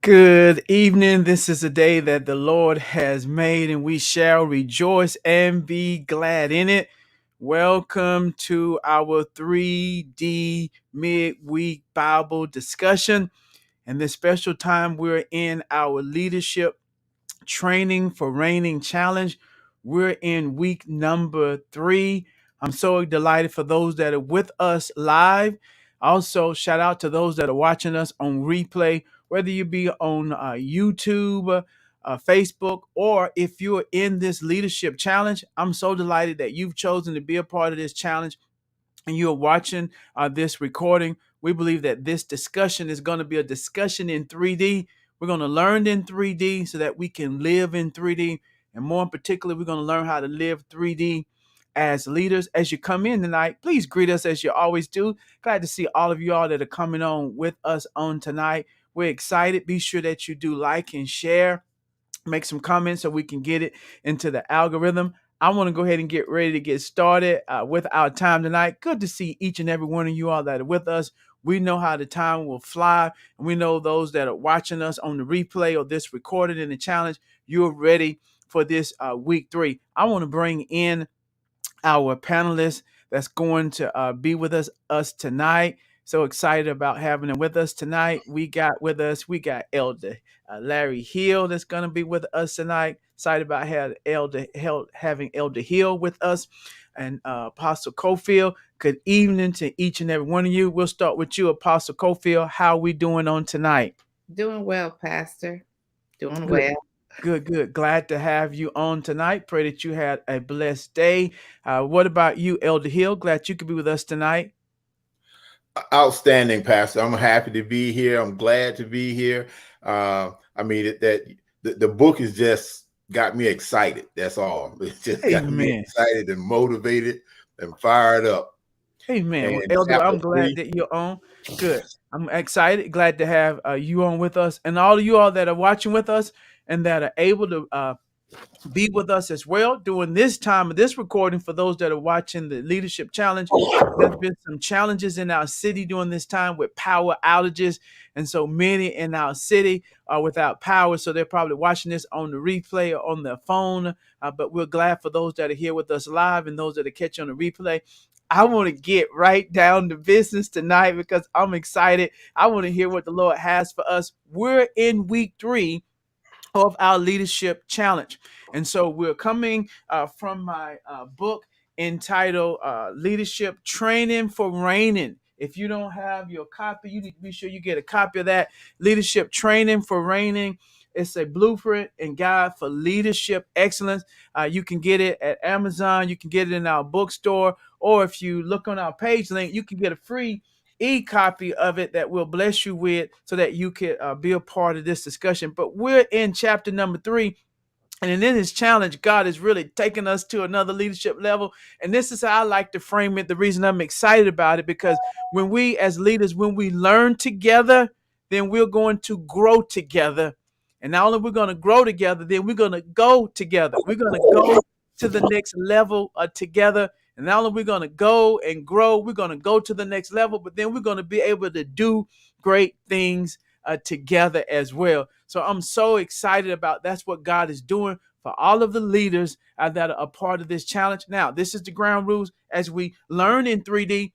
Good evening. This is a day that the Lord has made, and we shall rejoice and be glad in it. Welcome to our 3D midweek Bible discussion. And this special time, we're in our leadership training for reigning challenge. We're in week number 3. I'm so delighted for those that are with us live. Also, shout out to those that are watching us on replay, whether you be on YouTube, Facebook, or if you're in this leadership challenge. I'm so delighted that you've chosen to be a part of this challenge and you're watching this recording. We believe that this discussion is going to be a discussion in 3D. We're going to learn in 3D so that we can live in 3D. And more in particular, we're going to learn how to live 3D as leaders. As you come in tonight, please greet us as you always do. Glad to see all of you all that are coming on with us on tonight. We're excited. Be sure that you do like and share, make some comments so we can get it into the algorithm. I want to go ahead and get ready to get started with our time tonight. Good to see each and every one of you all that are with us. We know how the time will fly, and we know those that are watching us on the replay or this recorded in the challenge, you're ready for this week 3. I want to bring in our panelists that's going to be with us tonight. So excited about having them with us tonight. We got Elder Larry Hill that's going to be with us tonight. Excited about having Elder Hill with us and Apostle Cofield. Good evening to each and every one of you. We'll start with you, Apostle Cofield. How are we doing on tonight? Doing well, Pastor. Doing Good. well. Good. Glad to have you on tonight. Pray that you had a blessed day. What about you, Elder Hill? Glad you could be with us tonight. Outstanding, Pastor. I'm happy to be here. I'm glad to be here. The book has just got me excited. That's all. It's just got me Amen. excited and motivated and fired up. Amen. Well, And Elder, chapter I'm glad 3, that you're on. Good. I'm excited. Glad to have you on with us, and all of you all that are watching with us and that are able to be with us as well during this time of this recording. For those that are watching the leadership challenge, there's been some challenges in our city during this time with power outages, and so many in our city are without power, so they're probably watching this on the replay or on their phone, but we're glad for those that are here with us live and those that are catching on the replay. I want to get right down to business tonight because I'm excited. I want to hear what the Lord has for us. We're in week 3 of our leadership challenge. And so we're coming from my book entitled Leadership Training for Reigning. If you don't have your copy, you need to be sure you get a copy of that. Leadership Training for Reigning. It's a blueprint and guide for leadership excellence. You can get it at Amazon. You can get it in our bookstore. Or if you look on our page link, you can get a free e-copy of it that will bless you with so that you could be a part of this discussion. But we're in chapter number 3. And in this challenge, God is really taking us to another leadership level. And this is how I like to frame it. The reason I'm excited about it, because when we as leaders, when we learn together, then we're going to grow together. And not only we're going to grow together, then we're going to go together. We're going to go to the next level together. And not only we're going to go and grow, we're going to go to the next level, but then we're going to be able to do great things together as well. So I'm so excited about that's what God is doing for all of the leaders that are a part of this challenge. Now, this is the ground rules. As we learn in 3D,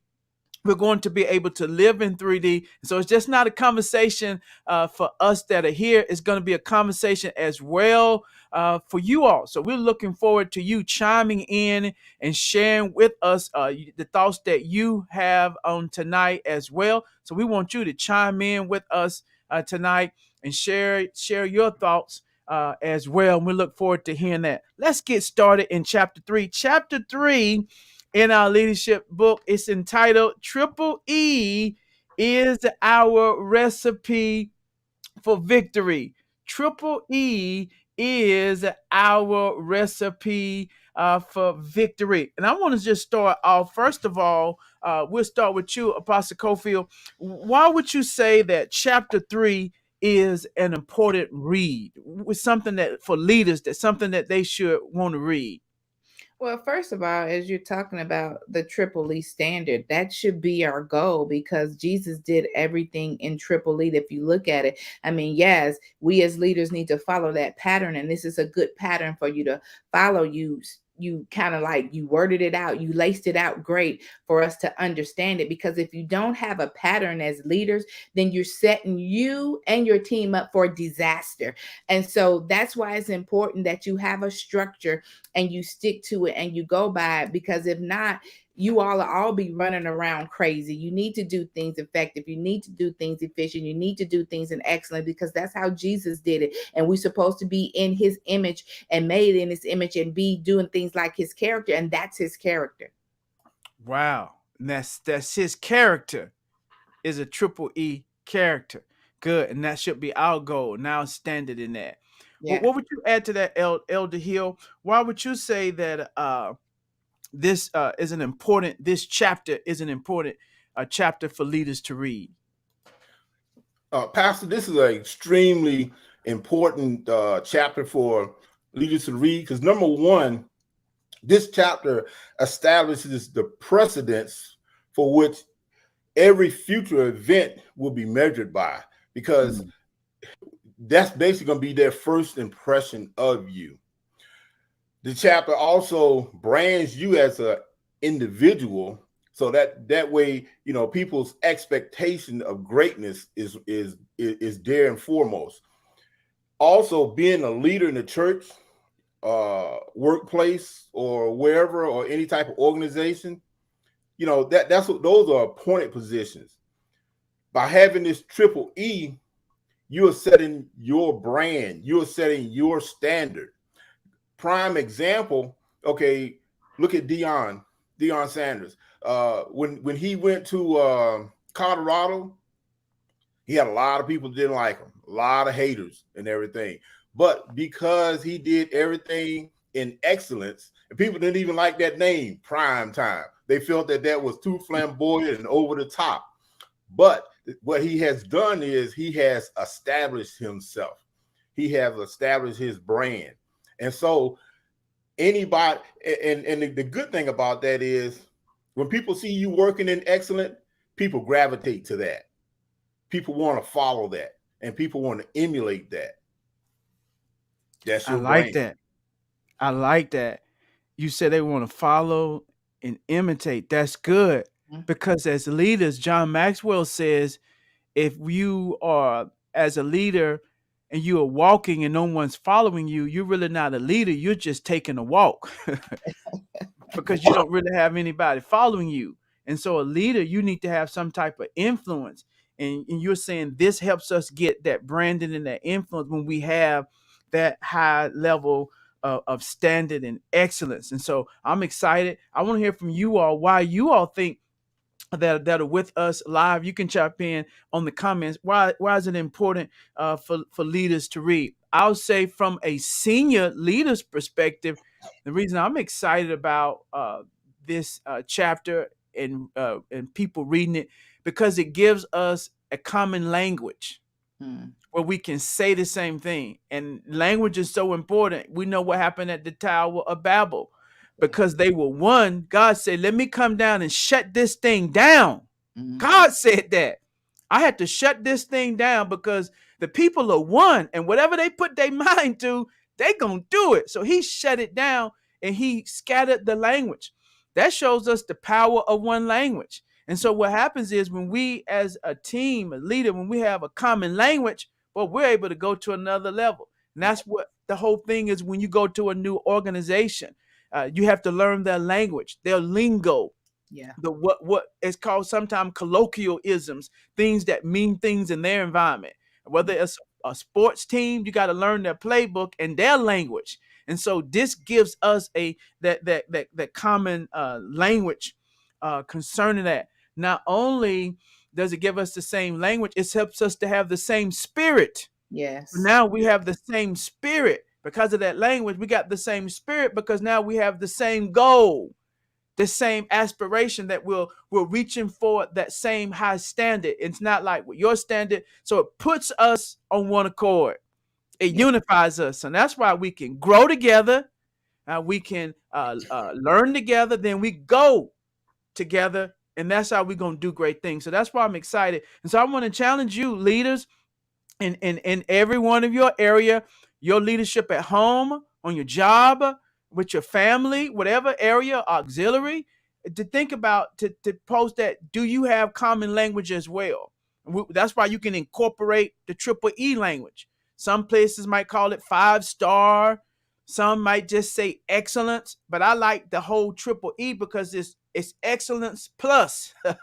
we're going to be able to live in 3D. So it's just not a conversation for us that are here. It's going to be a conversation as well for you all. So we're looking forward to you chiming in and sharing with us the thoughts that you have on tonight as well. So we want you to chime in with us tonight and share your thoughts as well. And we look forward to hearing that. Let's get started in chapter 3. Chapter 3 in our leadership book, it's entitled Triple E is Our Recipe for Victory. Triple E is our recipe for victory. And I want to just start off. First of all, we'll start with you, Apostle Cofield. Why would you say that chapter 3 is an important read? With something that for leaders, that's something that they should want to read. Well, first of all, as you're talking about the triple E standard, that should be our goal because Jesus did everything in triple E. If you look at it, I mean, yes, we as leaders need to follow that pattern, and this is a good pattern for you to follow. You kind of like you worded it out, you laced it out great for us to understand it. Because if you don't have a pattern as leaders, then you're setting you and your team up for disaster. And so that's why it's important that you have a structure and you stick to it and you go by it, because if not, you all be running around crazy. You need to do things effective, you need to do things efficient, you need to do things in excellence, because that's how Jesus did it. And we're supposed to be in his image and made in his image and be doing things like his character, and that's his character. Wow. And that's his character is a triple E character. Good. And that should be our goal. Now standard in that. Well, Yeah. what would you add to that, Elder Hill? Why would you say that this chapter is an important chapter for leaders to read? Pastor, this is an extremely important chapter for leaders to read because number one, this chapter establishes the precedents for which every future event will be measured by, because that's basically going to be their first impression of you. The chapter also brands you as an individual, so that way, people's expectation of greatness is there and foremost. Also, being a leader in the church, workplace, or wherever, or any type of organization, those are appointed positions. By having this triple E, you are setting your brand, you are setting your standard. Prime example, okay, look at Deion Sanders. When he went to Colorado, he had a lot of people that didn't like him, a lot of haters and everything. But because he did everything in excellence, and people didn't even like that name, Prime Time. They felt that was too flamboyant and over the top. But what he has done is he has established himself. He has established his brand. And so anybody, and the good thing about that is when people see you working in excellent, people gravitate to that. People want to follow that, and people want to emulate that. That's I your like brand. that. I like that. You said they want to follow and imitate. That's good. Mhm. Because as leaders, John Maxwell says, if you are as a leader and you are walking and no one's following you, you're really not a leader. You're just taking a walk because you don't really have anybody following you. And so a leader, you need to have some type of influence. And you're saying this helps us get that branding and that influence when we have that high level of standard and excellence. And so I'm excited. I want to hear from you all why you all think that are with us live. You can chime in on the comments. Why is it important for leaders to read? I'll say from a senior leader's perspective, the reason I'm excited about this chapter and people reading it because it gives us a common language Mm. where we can say the same thing. And language is so important. We know what happened at the Tower of Babel Yeah. because they were one. God said, let me come down and shut this thing down. Mhm. God said that. I had to shut this thing down because the people are one, and whatever they put their mind to, they gonna do it. So he shut it down and he scattered the language. That shows us the power of one language. And so what happens is when we as a team, a leader, when we have a common language, well, we're able to go to another level. And that's what the whole thing is when you go to a new organization. You have to learn their language, their lingo, Yeah. the what is called sometimes colloquialisms, things that mean things in their environment. Whether it's a sports team, you got to learn their playbook and their language. And so this gives us that common language concerning that. Not only does it give us the same language, it helps us to have the same spirit. Yes. Now we have the same spirit because of that language. We got the same spirit because now we have the same goal, the same aspiration, that we're reaching for that same high standard. It's not like with your standard. So it puts us on one accord. It Yeah. unifies us. And that's why we can grow together. We can learn together. Then we go together, and that's how we're going to do great things. So that's why I'm excited. And so I want to challenge you, leaders, in every one of your area, your leadership at home, on your job, with your family, whatever area, auxiliary, to think about, to post that, do you have common language as well? That's why you can incorporate the triple E language. Some places might call it 5 star. Some might just say excellence, but I like the whole triple E because it's excellence plus. Because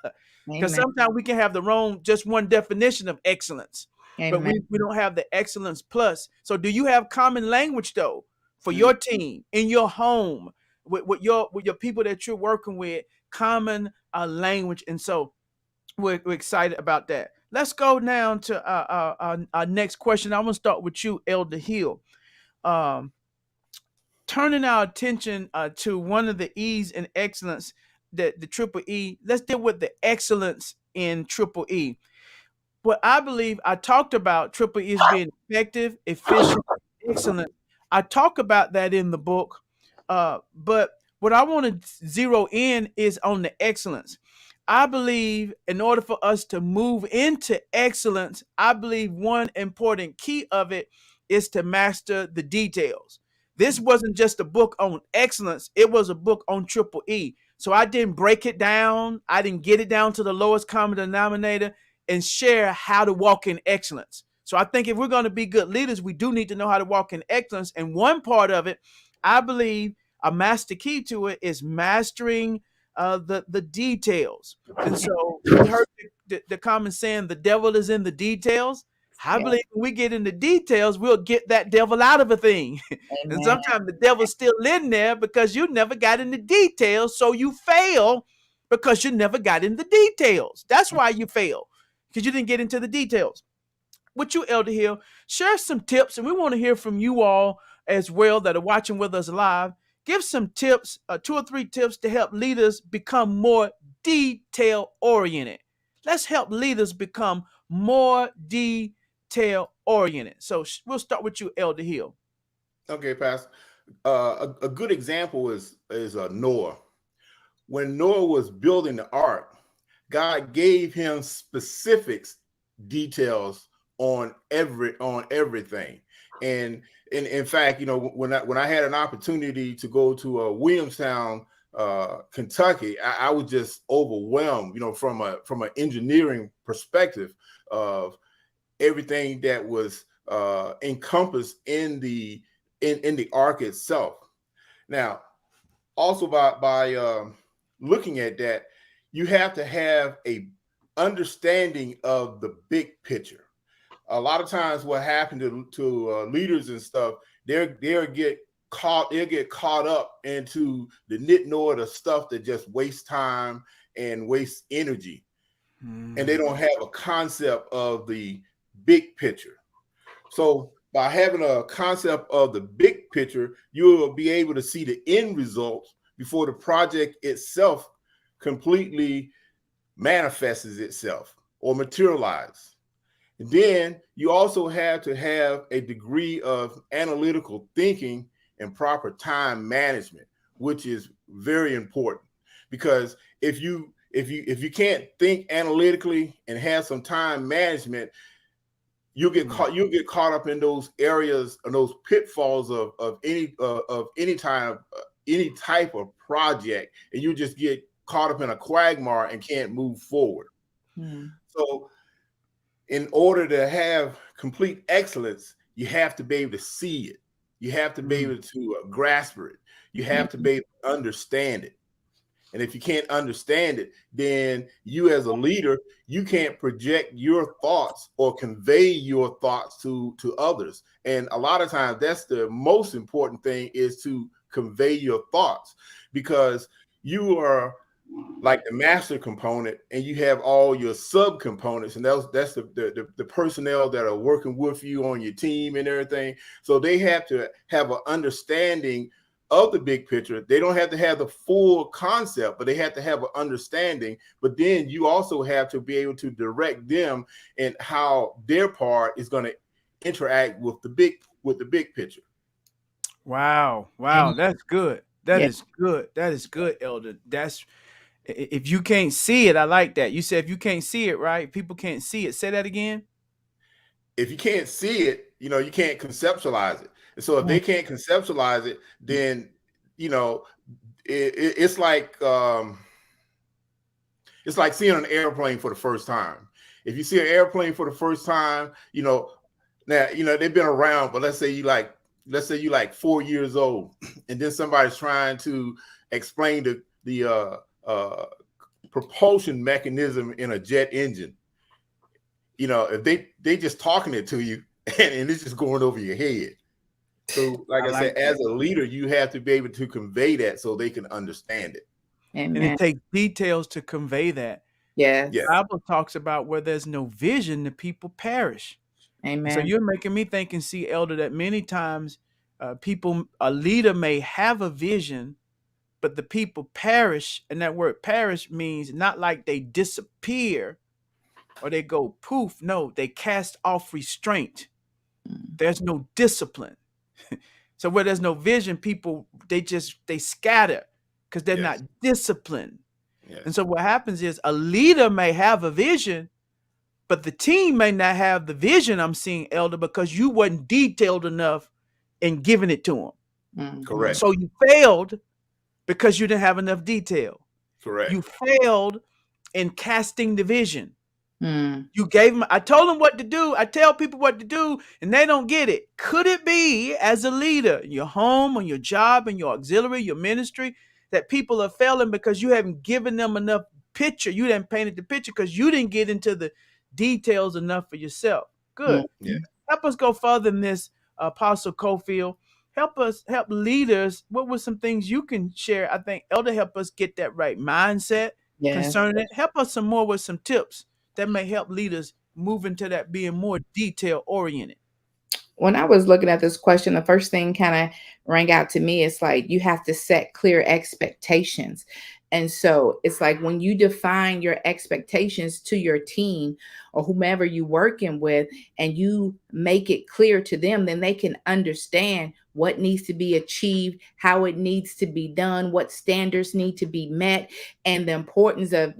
Amen. sometimes we can have the wrong, just one definition of excellence, but Amen. we don't have the excellence plus. So do you have common language though for Mm. your team, in your home, with your people that you're working with, common language? And so we're excited about that. Let's go now to our next question. I'm gonna start with you, Elder Hill. Um, Turning our attention to one of the E's in excellence, the triple E. Let's deal with the excellence in triple E. What I believe, I talked about triple E as being effective, efficient, excellent. I talk about that in the book, but what I want to zero in is on the excellence. I believe in order for us to move into excellence, I believe one important key of it is to master the details. This wasn't just a book on excellence, it was a book on triple E. So I didn't break it down, I didn't get it down to the lowest common denominator and share how to walk in excellence. So I think if we're going to be good leaders, we do need to know how to walk in excellence. And one part of it, I believe, a master key to it is mastering the details. And so we heard the common saying, the devil is in the details. I Yeah. believe when we get in the details, we'll get that devil out of a thing. And Amen. sometimes the devil's still in there because you never got in the details. So you fail because you never got in the details. That's why you fail, because you didn't get into the details. With you, Elder Hill, share some tips, and we want to hear from you all as well that are watching with us live. Give some tips, 2 or 3 tips to help leaders become more detail oriented. Let's help leaders become more detail oriented. So we'll start with you, Elder Hill. Okay, Pastor. A good example is Noah. When Noah was building the ark, God gave him specifics, details on everything. And in fact, when I had an opportunity to go to Williamstown, Kentucky, I was just overwhelmed, from an engineering perspective of everything that was encompassed in the ark itself. Now, also by looking at that, you have to have a understanding of the big picture. A lot of times, what happened to leaders and stuff, they'll get caught up into the nitno of the stuff that just wastes time and wastes energy, and they don't have a concept of the big picture. So by having a concept of the big picture, you will be able to see the end results before the project itself completely manifests itself or materializes. And then you also have to have a degree of analytical thinking and proper time management, which is very important. Because if you can't think analytically and have some time management, you'll get caught up in those areas and those pitfalls of any type of project, and you just get caught up in a quagmire and can't move forward. So in order to have complete excellence, you have to be able to see it. You have to be able to grasp it. You have to be able to understand it. And if you can't understand it, then you as a leader, you can't project your thoughts or convey your thoughts to others. And a lot of times that's the most important thing, is to convey your thoughts, because you are like the master component and you have all your subcomponents, and that's the personnel that are working with you on your team and everything. So they have to have an understanding of the big picture. They don't have to have the full concept, but they have to have an understanding. But then you also have to be able to direct them in how their part is going to interact with the big picture. Wow. Wow. And That's good. That yeah, is good. That is good, Elder. That's if you can't see it, I like that. You said if you can't see it, right? People can't see it. Say that again. If you can't see it, you can't conceptualize it. And so if mm, they can't conceptualize it, then you know it's like seeing an airplane for the first time. If you see an airplane for the first time, now they've been around, but let's say you like 4 years old, and then somebody's trying to explain the propulsion mechanism in a jet engine. If they just talking it to you, and it's just going over your head. So, like I I like said, as that. a leader, you have to be able to convey that so they can understand it. And it amen. takes details to convey that. Yeah, Yes. Bible talks about where there's no vision, the people perish. And so Amen. you're making me think and see, Elder, that many times a leader may have a vision, but the people perish. And that word perish means not like they disappear or they go poof. No, they cast off restraint. Mm, There's no discipline. So where there's no vision, people they scatter because they're not yes, disciplined. And yes, so what happens is a leader may have a vision, but the team may not have the vision. I'm seeing, Elder, because you wasn't detailed enough in giving it to them. mhm, correct, So you failed because you didn't have enough detail. You correct. failed in casting the vision. mm, You gave them, I told them what to do. I tell people what to do, and they don't get it. Could it be, as a leader in your home, on your job, in your auxiliary, your ministry, that people are failing because you haven't given them enough picture? You didn't painted the picture because you didn't get into the details enough for yourself. Good. Yeah. mhm. Help us go further than this, Apostle Cofield. Help leaders. What were some things you can share? I think Elder help us get that right mindset Yes. concerning it. Help us some more with some tips that may help leaders move into that being more detail oriented. When I was looking at this question, the first thing kind of rang out to me is like you have to set clear expectations. And so it's like when you define your expectations to your team or whomever you're working with, and you make it clear to them, then they can understand what needs to be achieved, how it needs to be done, what standards need to be met, and the importance of,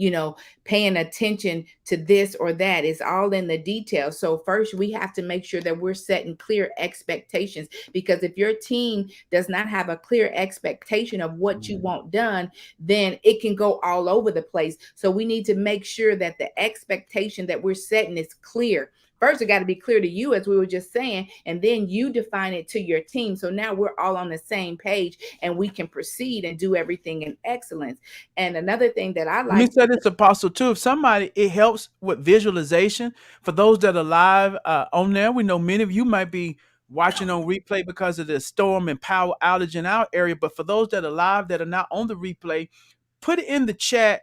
paying attention to this or that is all in the details. So first we have to make sure that we're setting clear expectations, because if your team does not have a clear expectation of what you want done, then it can go all over the place. So we need to make sure that the expectation that we're setting is clear. First, it got to be clear to you, as we were just saying, and then you define it to your team. So now we're all on the same page and we can proceed and do everything in excellence. And another thing that I Let me like, say this, Apostle, too. If somebody, it helps with visualization. For those that are live on there, we know many of you might be watching on replay because of the storm and power outage in our area. But for those that are live that are not on the replay, put it in the chat.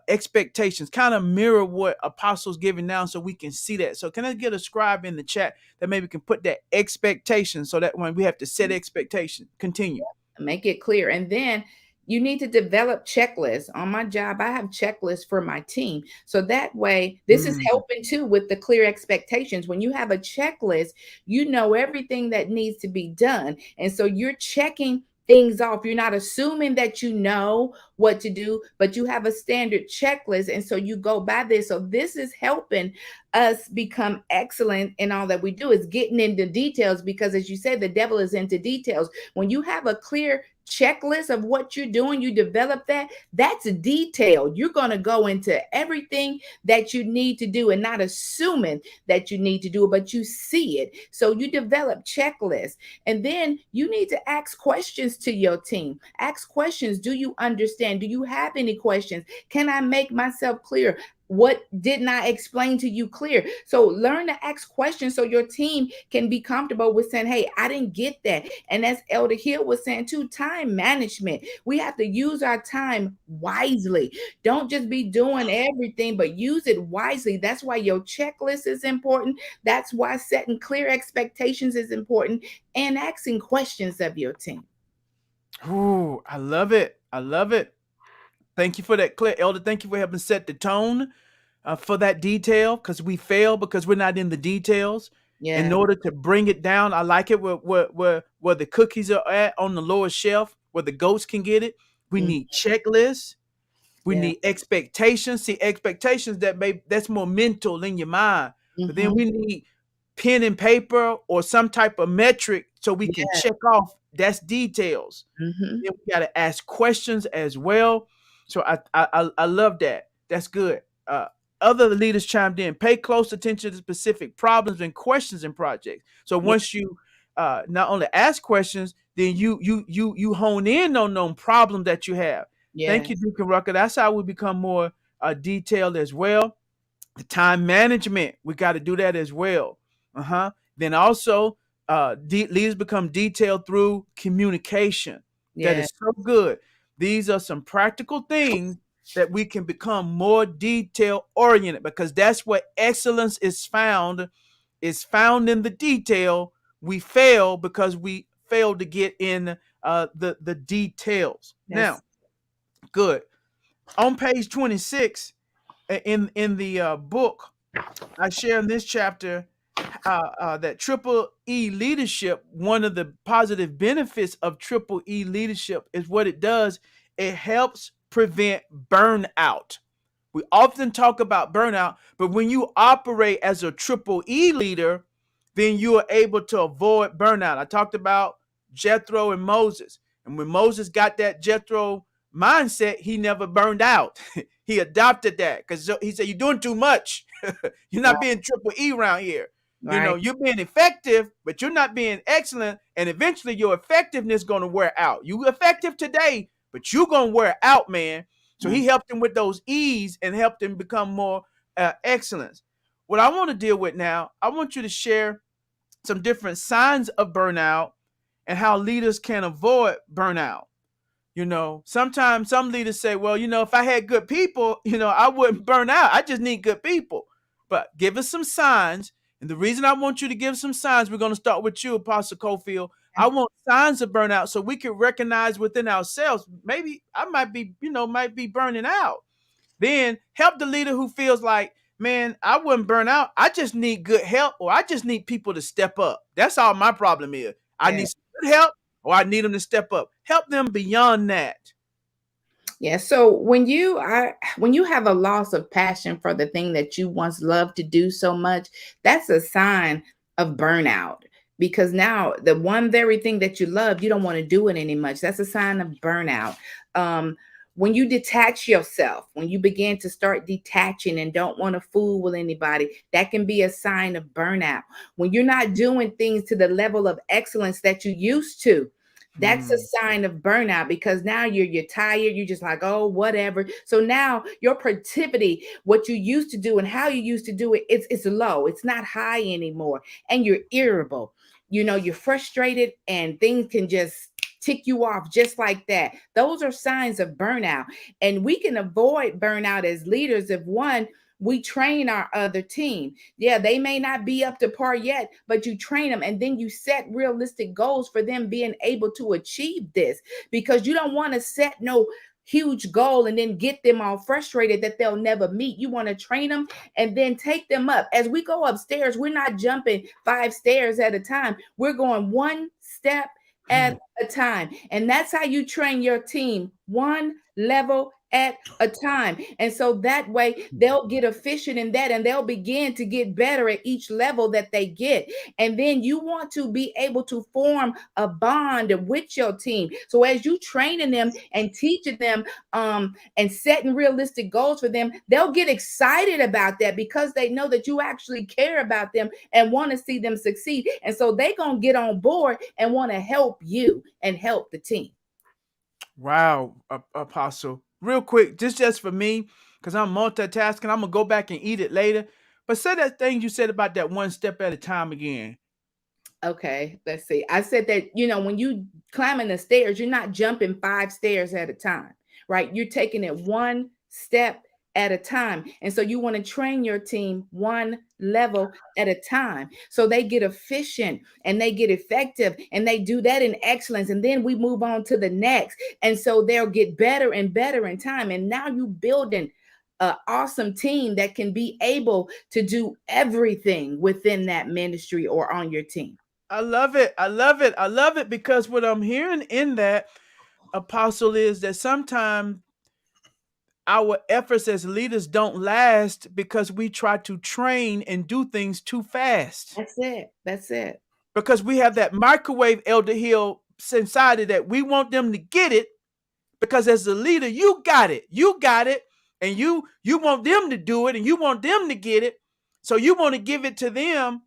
Expectations kind of mirror what Apostle's giving now, so we can see that. So, can I get a scribe in the chat that maybe can put that expectation so that when we have to set expectation, continue. make it clear. And then you need to develop checklists. On my job, I have checklists for my team. So that way, this is Mm. helping too with the clear expectations. When you have a checklist, you know everything that needs to be done. And so you're checking things off. You're not assuming that you know what to do, but you have a standard checklist. And so you go by this. So this is helping us become excellent in all that we do, is getting into details, because as you said, the devil is into details. When you have a clear checklist of what you're doing, you develop that, that's detailed. You're going to go into everything that you need to do and not assuming that you need to do it, but you see it. So you develop checklists. And then you need to ask questions to your team. Ask questions. Do you understand? Do you have any questions? Can I make myself clear? What didn't I explain to you clear? So learn to ask questions so your team can be comfortable with saying, hey, I didn't get that. And as Elder Hill was saying too, time management. We have to use our time wisely. Don't just be doing everything, but use it wisely. That's why your checklist is important. That's why setting clear expectations is important, and asking questions of your team. Ooh, I love it. I love it. Thank you for that, Claire. Elder, thank you for helping set the tone for that detail, because we fail because we're not in the details. in Yeah. order to bring it down. I like it where the cookies are at on the lower shelf, where the goats can get it. We Mm, need checklists. We yeah. need expectations. See, expectations that's more mental in your mind. But then Hmm. we need pen and paper or some type of metric so we can Yeah. check off that's details. Hmm. Then we got to ask questions as well. So I love that. That's good. Other leaders chimed in. Pay close attention to specific problems and questions in projects. So Yeah. once you not only ask questions, then you hone in on them problems that you have. Thank you, Yes. Deacon Rucker. That's how we become more detailed as well. The time management, we got to do that as well. Then also, leaders become detailed through communication. That Yeah. is so good. These are some practical things that we can become more detail oriented, because that's where excellence is found in the detail. We fail because we fail to get in the details. That's Now, good. On page 26 in the book, I share in this chapter that triple E leadership, one of the positive benefits of triple E leadership is what it does. It helps prevent burnout. We often talk about burnout, but when you operate as a triple E leader, then you are able to avoid burnout. I talked about Jethro and Moses. And when Moses got that Jethro mindset, he never burned out. He adopted that because he said, "You're doing too much. You're not right. being triple E around here. Right. You're being effective, but you're not being excellent. And eventually your effectiveness is going to wear out. You effective today, but you're going to wear out, man." So Mm. he helped him with those E's and helped him become more excellence. What I want to deal with now, I want you to share some different signs of burnout and how leaders can avoid burnout. Sometimes some leaders say, well, if I had good people, I wouldn't burn out. I just need good people. But give us some signs. And the reason I want you to give some signs, we're going to start with you, Apostle Cofield. I want signs of burnout so we can recognize within ourselves, maybe I might be burning out. Then help the leader who feels like, man, I wouldn't burn out. I just need good help, or I just need people to step up. That's all my problem is. I Yeah. need some good help, or I need them to step up. Help them beyond that. Yeah. So when you have a loss of passion for the thing that you once loved to do so much, that's a sign of burnout. Because now the one very thing that you love, you don't want to do it any much. That's a sign of burnout. Um, when you detach yourself, when you begin to start detaching and don't want to fool with anybody, that can be a sign of burnout. When you're not doing things to the level of excellence that you used to, that's a Hmm. sign of burnout, because now you're tired, you're just like, oh, whatever. So now your productivity, what you used to do and how you used to do it, it's low, it's not high anymore, and you're irritable. You're frustrated, and things can just tick you off just like that. Those are signs of burnout. And we can avoid burnout as leaders if, one, we train our other team. Yeah, they may not be up to par yet, but you train them, and then you set realistic goals for them being able to achieve this, because you don't want to set no huge goal and then get them all frustrated that they'll never meet. You want to train them and then take them up. As we go upstairs, we're not jumping 5 stairs at a time. We're going one step at a time. And that's how you train your team, one level at a time. And so that way they'll get efficient in that, and they'll begin to get better at each level that they get. And then you want to be able to form a bond with your team. So as you training them and teaching them and setting realistic goals for them, they'll get excited about that because they know that you actually care about them and want to see them succeed. And so they're going to get on board and want to help you and help the team. Wow, Apostle. Real quick, just for me, because I'm multitasking, I'm gonna go back and eat it later. But say that thing you said about that one step at a time again. Okay, let's see. I said that, when you climbing the stairs, you're not jumping 5 stairs at a time, right? You're taking it one step at a time. And so you want to train your team one level at a time so they get efficient and they get effective and they do that in excellence. And then we move on to the next. And so they'll get better and better in time. And now you building an awesome team that can be able to do everything within that ministry or on your team. I love it. I love it. I love it because what I'm hearing in that, Apostle, is that sometimes our efforts as leaders don't last because we try to train and do things too fast. That's it. That's it. Because we have that microwave, Elder Hill, inside of that. We want them to get it because as a leader, you got it. You got it. And you want them to do it and you want them to get it. So you want to give it to them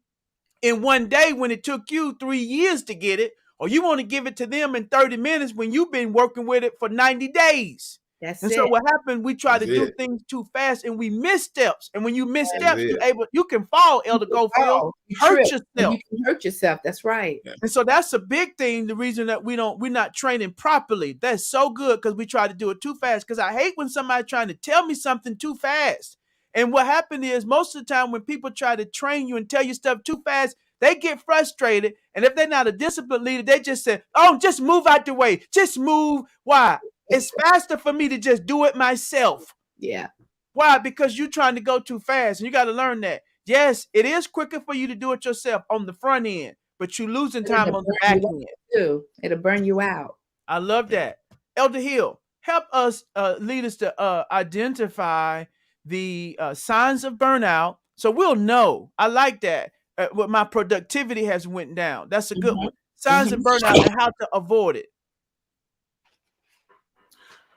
in one day when it took you 3 years to get it, or you want to give it to them in 30 minutes when you've been working with it for 90 days. That's And so it. what happened, we try That's to do it. things too fast and we miss steps. And when you miss That's steps, it. you can fall, You Elder can Goldfield, fall, you hurt trip, and you yourself. can hurt yourself. That's right. Yeah. And so that's a big thing. The reason that we're not training properly. That's so good because we try to do it too fast. Because I hate when somebody trying to tell me something too fast. And what happened is most of the time when people try to train you and tell you stuff too fast, they get frustrated. And if they're not a disciplined leader, they just say, "Oh, just move out the way. Just move." Why? It's faster for me to just do it myself. Yeah. Why? Because you're trying to go too fast. And you got to learn that. Yes, it is quicker for you to do it yourself on the front end, but you're losing And it'll time on the burn back you end. out too. It'll burn you out. I love that. Elder Hill, help us leaders to identify the signs of burnout so we'll know. I like that. What my productivity has went down. That's a good Mhm. one. Signs of Mhm. burnout and how to avoid it.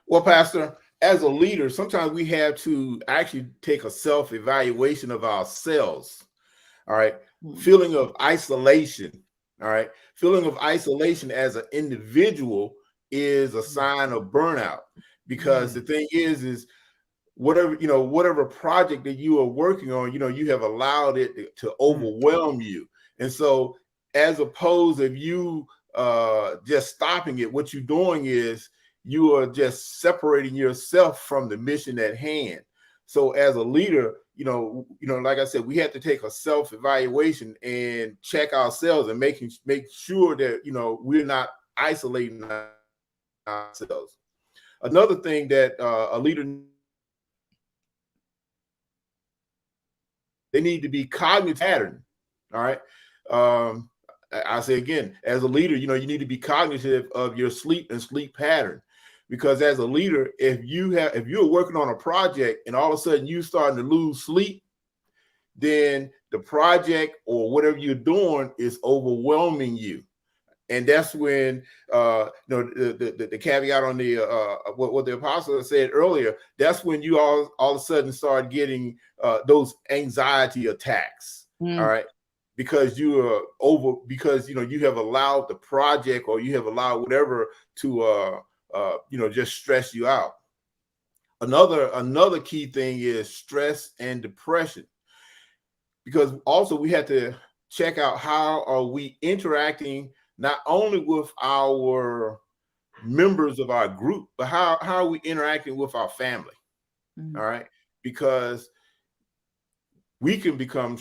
Well, Pastor, as a leader, sometimes we have to actually take a self-evaluation of ourselves. All right. Feeling of isolation. All right. Feeling of isolation as an individual is a sign of burnout because the thing is whatever project that you are working on, you have allowed it to overwhelm you. And so as opposed if you just stopping it, what you're doing is you are just separating yourself from the mission at hand. So as a leader, like I said, we have to take a self-evaluation and check ourselves and make sure that we're not isolating ourselves. Another thing that a leader, they need to be cognitive pattern. All right. I say again, as a leader, you need to be cognitive of your sleep and sleep pattern. Because as a leader, if you're working on a project and all of a sudden you starting to lose sleep, then the project or whatever you're doing is overwhelming you. And that's when the caveat on the what the apostle said earlier. That's when you all of a sudden start getting those anxiety attacks. All right, because you are because you have allowed the project or you have allowed whatever to just stress you out. Another key thing is stress and depression, because also we have to check out how are we interacting not only with our members of our group, but how are we interacting with our family? All right, because we can become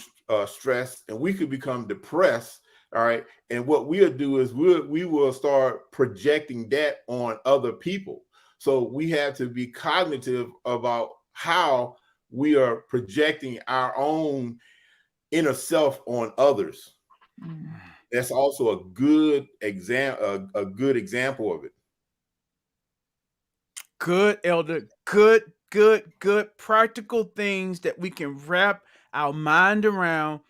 stressed and we can become depressed. All right, and what we'll do is we will start projecting that on other people. So we have to be cognitive about how we are projecting our own inner self on others. That's also a good example of it. Good, Elder. Good. Practical things that we can wrap our mind around.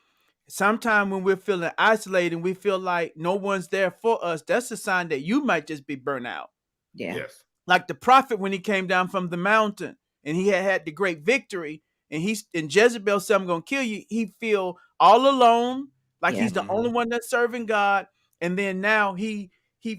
Sometimes when we're feeling isolated and we feel like no one's there for us, that's a sign that you might just be burnt out. Yeah. Yes. Like the prophet when he came down from the mountain and he had the great victory, and Jezebel said, "I'm gonna kill you." He feel all alone, like Yeah. he's the only one that's serving God. And then now he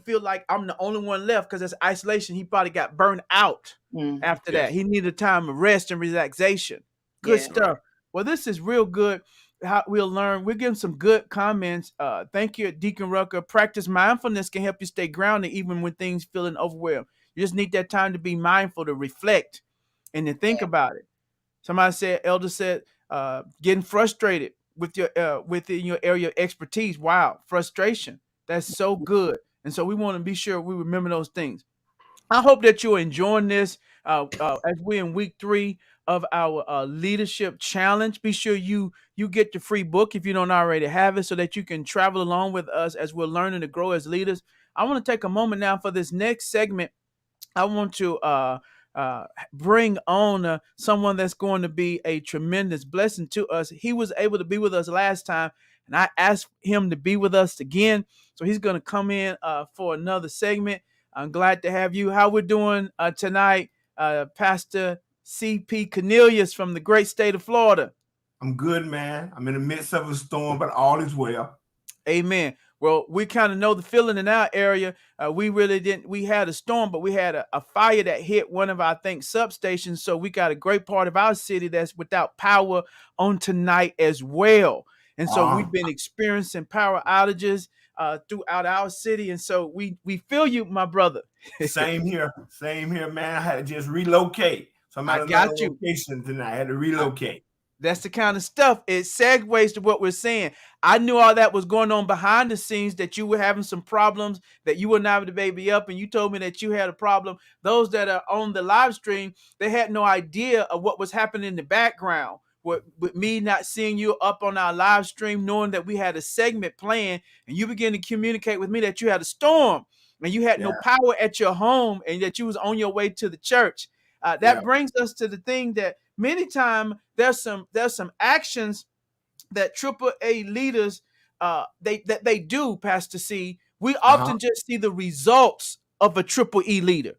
feel like I'm the only one left because that's isolation. He probably got burned out after that. Yes. He needed time of rest and relaxation. Good Yeah. stuff. Well, this is real good. How we'll learn. We're getting some good comments. Thank you, Deacon Rucker. Practice mindfulness can help you stay grounded even when things feeling overwhelmed. You just need that time to be mindful, to reflect, and to think about it. Somebody said, Elder said, getting frustrated with within your area of expertise. Wow, frustration. That's so good. And so we want to be sure we remember those things. I hope that you're enjoying this as we're in week 3 of our leadership challenge. Be sure you get the free book if you don't already have it, so that you can travel along with us as we're learning to grow as leaders. I want to take a moment now for this next segment. I want to uh, bring on someone that's going to be a tremendous blessing to us. He was able to be with us last time, and I asked him to be with us again. So he's going to come in for another segment. I'm glad to have you. How we're doing tonight, Pastor C.P. Cornelius from the great state of Florida. I'm good, man. I'm in the midst of a storm, but all is well. Amen. Well, we kind of know the feeling in our area. We really didn't. We had a storm, but we had a fire that hit one of our, I think, substations. So we got a great part of our city that's without power on tonight as well. And so we've been experiencing power outages throughout our city. And so we feel you, my brother. Same here, man. I had to just relocate. So I'm at another location tonight. I had to relocate. That's the kind of stuff. It segues to what we're saying. I knew all that was going on behind the scenes, that you were having some problems, that you were not the baby up, and you told me that you had a problem. Those that are on the live stream, they had no idea of what was happening in the background. With me not seeing you up on our live stream, knowing that we had a segment planned, and you began to communicate with me that you had a storm and you had no power at your home and that you was on your way to the church. That brings us to the thing that many times there's some actions that AAA leaders they do, Pastor C. We often just see the results of a Triple E leader.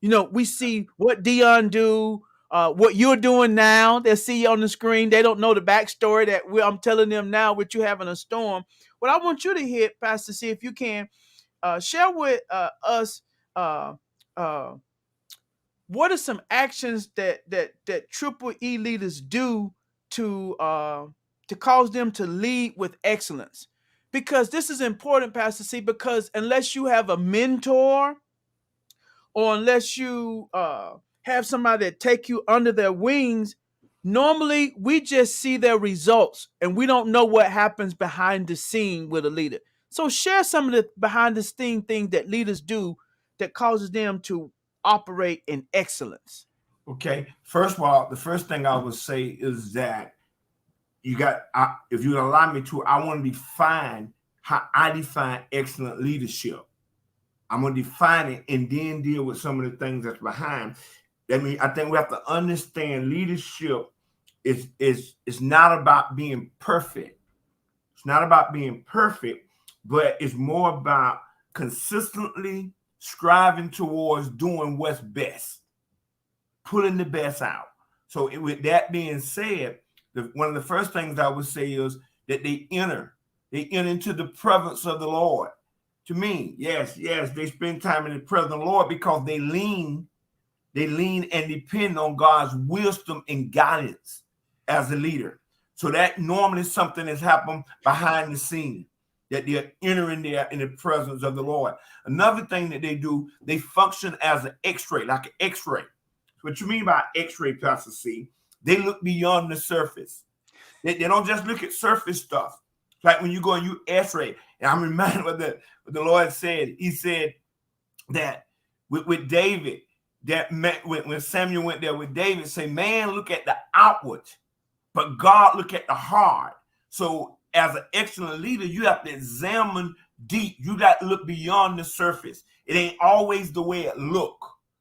You know, we see what Dion do, what you're doing now. They see you on the screen. They don't know the backstory that I'm telling them now with you having a storm. What I want you to hit, Pastor C, if you can, share with us what are some actions that Triple E leaders do to cause them to lead with excellence? Because this is important, Pastor C, because unless you have a mentor or unless you have somebody that take you under their wings, normally we just see their results and we don't know what happens behind the scene with a leader. So share some of the behind the scene things that leaders do that causes them to operate in excellence. Okay. First of all, the first thing I would say is that if you allow me to, I want to define how I define excellent leadership. I'm going to define it and then deal with some of the things that's behind. I mean, I think we have to understand leadership is not about being perfect. It's not about being perfect, but it's more about consistently striving towards doing what's best, pulling the best out. So with that being said, one of the first things I would say is that they enter into the presence of the Lord. To me, yes, they spend time in the presence of the Lord because they lean and depend on God's wisdom and guidance as a leader. So that normally something has happened behind the scene, that they're entering there in the presence of the Lord. Another thing that they do, they function as an X-ray, like an X-ray. What you mean by X-ray, Pastor C? They look beyond the surface. They don't just look at surface stuff. Like when you go and you X-ray, and I'm reminded what the Lord said. He said that with David, that when Samuel went there with David, say, man, look at the outward, but God look at the heart. So as an excellent leader, you have to examine deep. You got to look beyond the surface. It ain't always the way it look.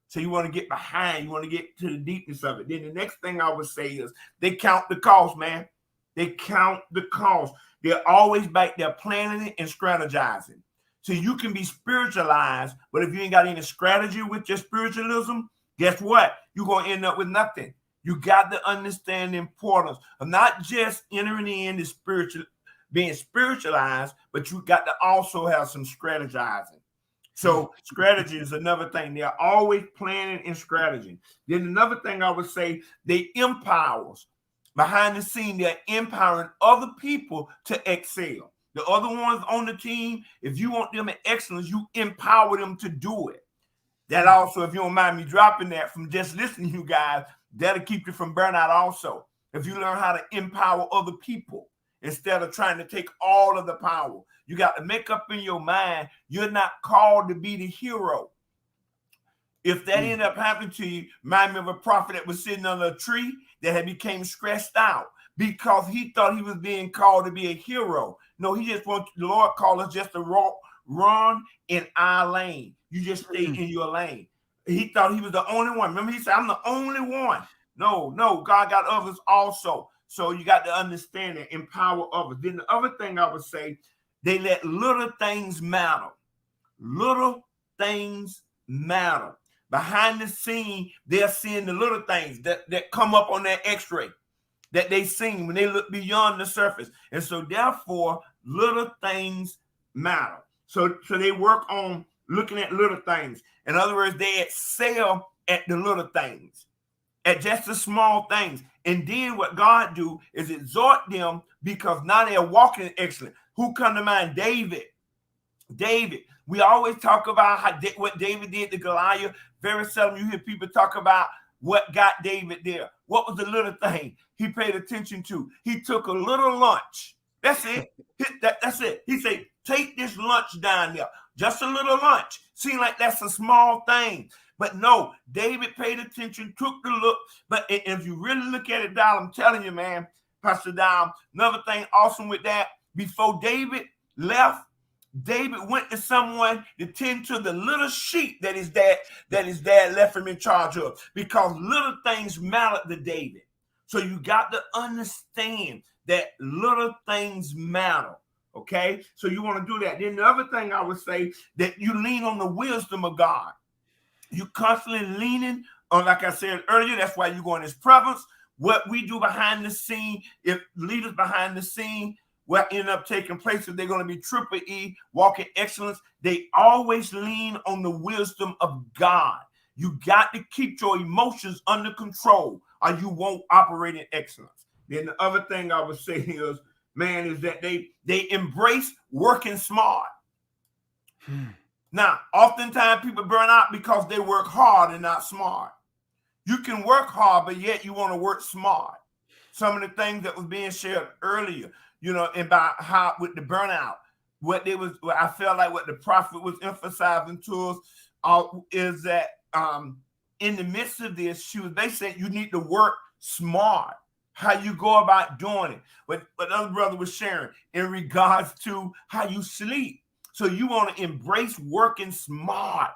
So you want to get behind, you want to get to the deepness of it. Then the next thing I would say is they count the cost, man. They count the cost. They're always back there planning it and strategizing. So you can be spiritualized, but if you ain't got any strategy with your spiritualism, guess what? You're going to end up with nothing. You got to understand the importance of not just entering in the spiritual, being spiritualized, but you got to also have some strategizing. So strategy is another thing. They're always planning and strategy. Then another thing I would say, they empowers. Behind the scene, they're empowering other people to excel. The other ones on the team, if you want them at excellence, you empower them to do it. That also, if you don't mind me dropping that from just listening to you guys, that'll keep you from burnout also. If you learn how to empower other people instead of trying to take all of the power. You got to make up in your mind, you're not called to be the hero. If that ended up happening to you, remind me of a prophet that was sitting under a tree that had became stressed out because he thought he was being called to be a hero. No, he just wants the Lord call us just to run in our lane. You just stay in your lane. He thought he was the only one. Remember, he said, I'm the only one. No, God got others also. So you got to understand and empower others. Then the other thing I would say, they let little things matter. Little things matter. Behind the scene, they're seeing the little things that come up on that x-ray that they see when they look beyond the surface. And so therefore, little things matter. So they work on looking at little things. In other words, they excel at the little things, at just the small things. And then what God do is exhort them because now they're walking in excellence. Who come to mind? David. We always talk about what David did to Goliath. Very seldom you hear people talk about what got David there. What was the little thing he paid attention to? He took a little lunch. That's it. That's it. He said, take this lunch down there. Just a little lunch. Seems like that's a small thing. But no, David paid attention, took the look. But if you really look at it, Dow, I'm telling you, man, Pastor Dow, another thing awesome with that, before David left, David went to someone to tend to the little sheep that his dad left him in charge of, because little things mattered to David. So you got to understand that little things matter. Okay, so you want to do that. Then the other thing I would say, that you lean on the wisdom of God. You constantly leaning on, like I said earlier, that's why you go in his presence. What we do behind the scene, if leaders behind the scene, what end up taking place, if they're going to be triple E, walking excellence, they always lean on the wisdom of God. You got to keep your emotions under control or you won't operate in excellence. Then the other thing I would say is, man, is that they embrace working smart. Now, oftentimes people burn out because they work hard and not smart. You can work hard, but yet you want to work smart. Some of the things that was being shared earlier, about how with the burnout, I felt like what the prophet was emphasizing to us is that in the midst of this, she was basically saying you need to work smart. How you go about doing it. But other brother was sharing in regards to how you sleep. So you want to embrace working smart,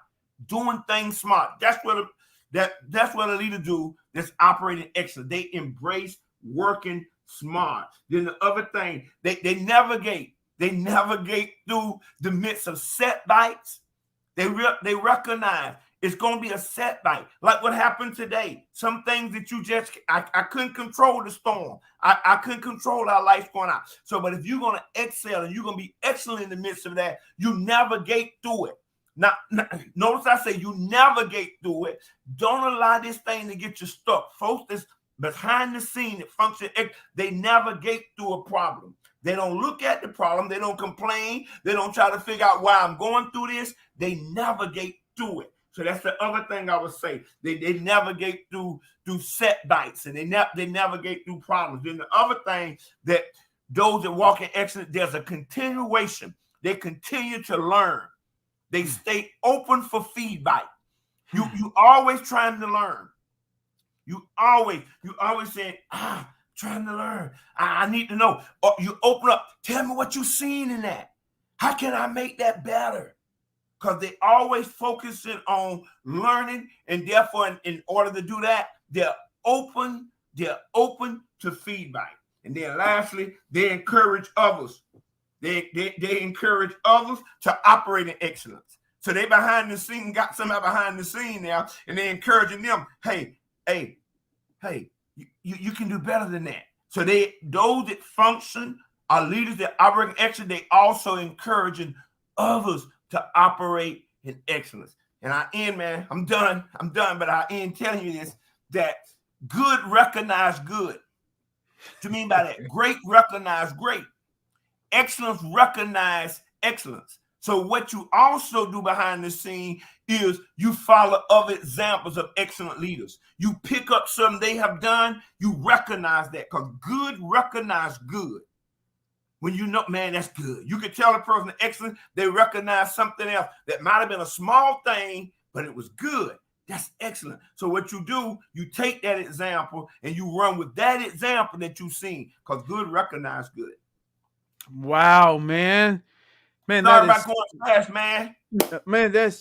doing things smart. That's what a leader do that's operating excellent. They embrace working smart. Then the other thing, they navigate through the midst of setbacks. They recognize it's going to be a setback, like what happened today. Some things that I couldn't control the storm. I couldn't control our life going out. So, but if you're going to excel and you're going to be excellent in the midst of that, you navigate through it. Now, notice I say you navigate through it. Don't allow this thing to get you stuck. Folks that's behind the scene that function, they navigate through a problem. They don't look at the problem. They don't complain. They don't try to figure out why I'm going through this. They navigate through it. So that's the other thing I would say. They navigate through setbacks, and they navigate through problems. Then the other thing, that those that walk in excellence, there's a continuation. They continue to learn. They stay open for feedback. You always trying to learn. You always saying, trying to learn. I need to know. Or you open up. Tell me what you've seen in that. How can I make that better? Because they always focusing on learning, and therefore, in order to do that, they're open to feedback. And then lastly, they encourage others. They encourage others to operate in excellence. So they behind the scene, got somebody behind the scene now, and they're encouraging them, hey, you can do better than that. So those that function are leaders that operate in excellence, they also encouraging others to operate in excellence. And I end, man, I'm done, but I end telling you this, that good recognize good. What do you mean by that? Great recognize great. Excellence recognize excellence. So what you also do behind the scene is you follow other examples of excellent leaders. You pick up something they have done, you recognize that, because good recognize good. When you know, man, that's good. You can tell a person excellent, they recognize something else that might have been a small thing, but it was good. That's excellent. So what you do, you take that example and you run with that example that you've seen, because good recognize good. Wow, man. Man, that Sorry about is going fast, man.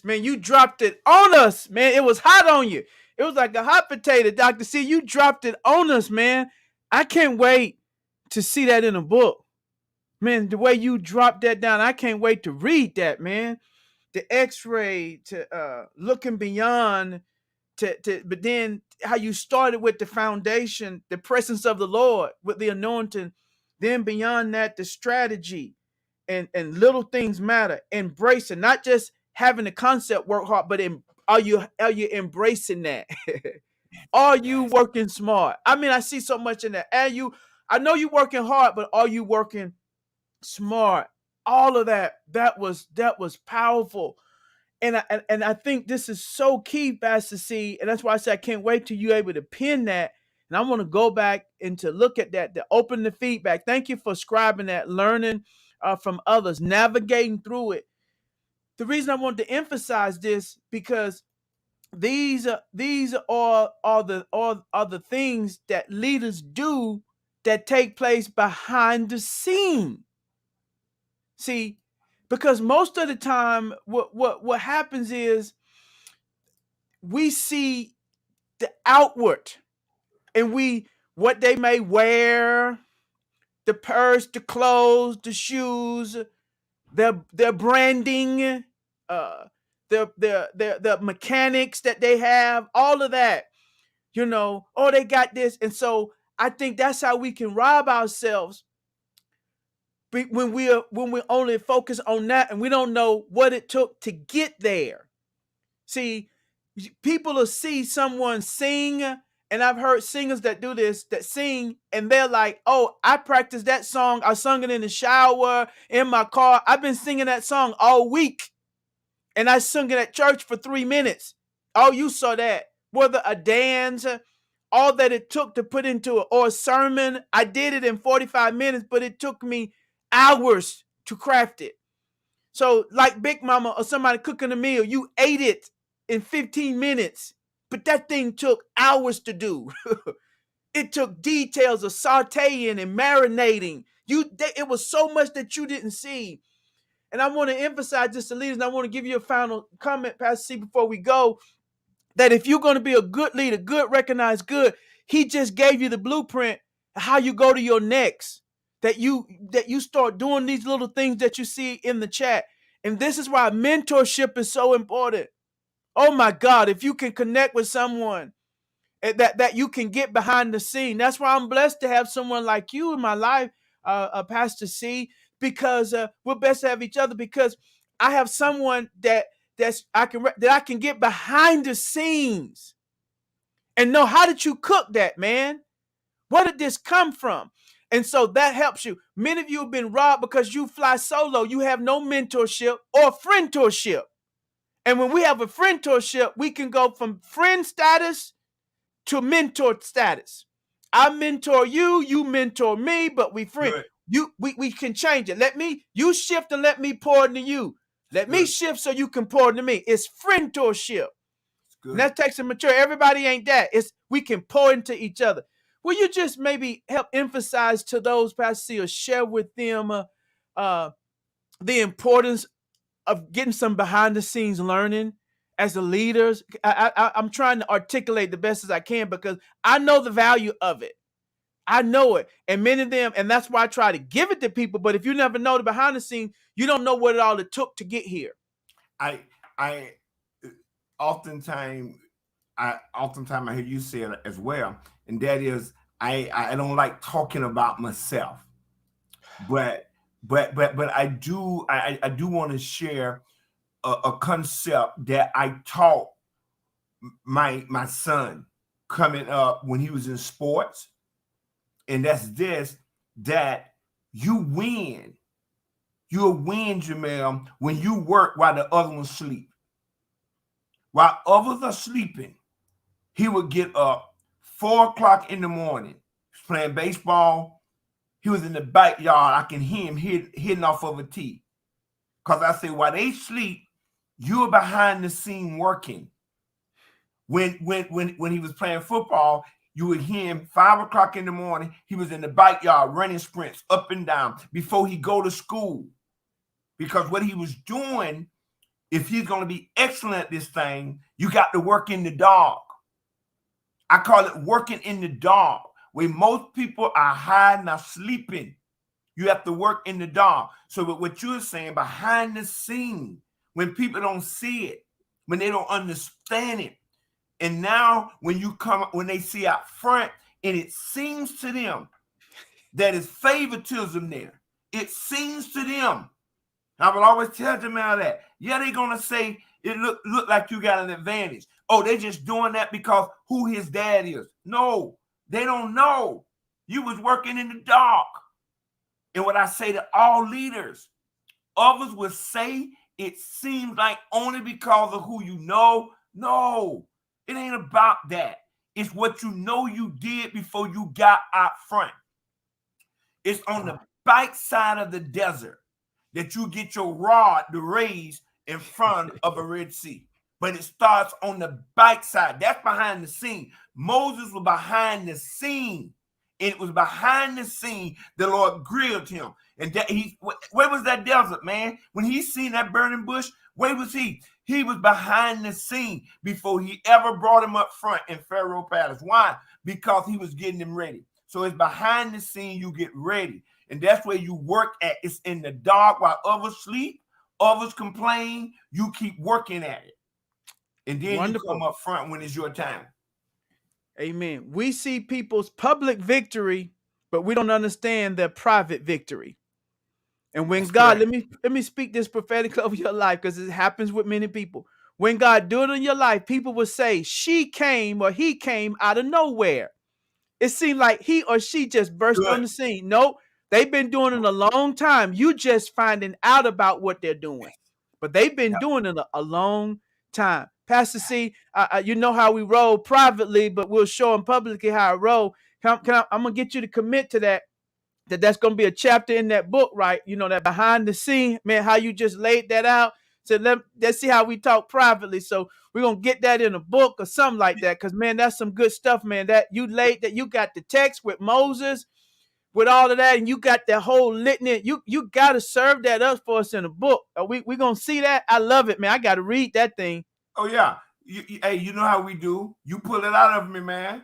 man, you dropped it on us, man. It was hot on you. It was like a hot potato, Dr. C. You dropped it on us, man. I can't wait to see that in a book. Man, the way you dropped that down, I can't wait to read that, man. The x-ray to looking beyond to but then how you started with the foundation, the presence of the Lord with the anointing, then beyond that, the strategy and little things matter. Embracing, not just having the concept work hard, but are you embracing that? Are you Yes. working smart? I mean, I see so much in that. I know you working hard, but are you working smart? All of that was powerful. And I think this is so key, Pastor C. And that's why I said I can't wait till you're able to pin that. And I want to go back and to look at that, to open the feedback. Thank you for scribing that, learning from others, navigating through it. The reason I want to emphasize this because these are the things that leaders do that take place behind the scene. See, because most of the time, what happens is we see the outward and we what they may wear, the purse, the clothes, the shoes, their branding, uh the mechanics that they have, all of that, oh, they got this. And so I think that's how we can rob ourselves when we only focus on that and we don't know what it took to get there. See, people will see someone sing, and I've heard singers that do this, that sing, and they're like, oh, I practiced that song. I sung it in the shower, in my car. I've been singing that song all week, and I sung it at church for 3 minutes. Oh, you saw that. Whether a dance, all that it took to put into it, or a sermon, I did it in 45 minutes, but it took me hours to craft it. So, like Big Mama or somebody cooking a meal, you ate it in 15 minutes, but that thing took hours to do. It took details of sauteing and marinating. It was so much that you didn't see. And I want to emphasize this to leaders, and I want to give you a final comment, Pastor C, before we go, that if you're going to be a good leader, good, recognized good, he just gave you the blueprint how you go to your next. That you start doing these little things that you see in the chat. And this is why mentorship is so important. Oh my God, if you can connect with someone that you can get behind the scene. That's why I'm blessed to have someone like you in my life, Pastor C, because we're best to have each other, because I have someone that I can get behind the scenes and know, how did you cook that, man? Where did this come from? And so that helps you. Many of you have been robbed because you fly solo. You have no mentorship or friendtorship. And when we have a friendtorship, we can go from friend status to mentor status. I mentor you, you mentor me, but we friend. Good. We can change it. You shift and let me pour into you. Let me shift so you can pour into me. It's friendtorship. And that takes a mature. Everybody ain't that. We can pour into each other. Will you just maybe help emphasize to those, Pastor C, or share with them the importance of getting some behind the scenes learning as the leaders? I'm trying to articulate the best as I can because I know the value of it. I know it. And many of them, and that's why I try to give it to people. But if you never know the behind the scenes, you don't know what it took to get here. I oftentimes I hear you say it as well, and that is I don't like talking about myself, but I do want to share a concept that I taught my son coming up when he was in sports, and that's this: that you'll win, Jamel, when you work while the other ones sleep. While others are sleeping, he would get up 4 o'clock in the morning. He was playing baseball. He was in the backyard. I can hear him hitting off of a tee. Because I say, while they sleep, you're behind the scene working. When he was playing football, you would hear him 5 o'clock in the morning. He was in the backyard running sprints up and down before he go to school. Because what he was doing, if he's going to be excellent at this thing, you got to work in the dark. I call it working in the dark, where most people are hiding, are sleeping. You have to work in the dark. So what you're saying, behind the scene, when people don't see it, when they don't understand it, and now when they see out front, and it seems to them that it's favoritism there. It seems to them. I will always tell them out that. Yeah, they're gonna say it look like you got an advantage. Oh, they're just doing that because who his dad is. No, they don't know. You was working in the dark. And what I say to all leaders, others will say it seems like only because of who you know. No, it ain't about that. It's what you know you did before you got out front. It's on the back side of the desert that you get your rod to raise in front of a Red Sea. But it starts on the back side. That's behind the scene. Moses was behind the scene. And it was behind the scene the Lord grilled him. And that where was that desert, man? When he seen that burning bush, where was he? He was behind the scene before he ever brought him up front in Pharaoh's palace. Why? Because he was getting him ready. So it's behind the scene you get ready. And that's where you work at. It's in the dark while others sleep, others complain. You keep working at it. And then Wonderful. You come up front when it's your time. Amen. We see people's public victory, but we don't understand their private victory. And when That's God, correct. let me speak this prophetically over your life, because it happens with many people. When God do it in your life, people will say, she came or he came out of nowhere. It seemed like he or she just burst on the scene. No, they've been doing it a long time. You just finding out about what they're doing. But they've been doing it a long time. Pastor C, you know how we roll privately, but we'll show them publicly how I roll. I'm going to get you to commit to that. That's going to be a chapter in that book, right? You know, that behind the scene, man, how you just laid that out. So let's see how we talk privately. So we're going to get that in a book or something like that. Because, man, that's some good stuff, man. That you got the text with Moses, with all of that, and you got that whole litany. You got to serve that up for us in a book. We're going to see that. I love it, man. I got to read that thing. Oh, yeah. Hey, you know how we do. You pull it out of me, man.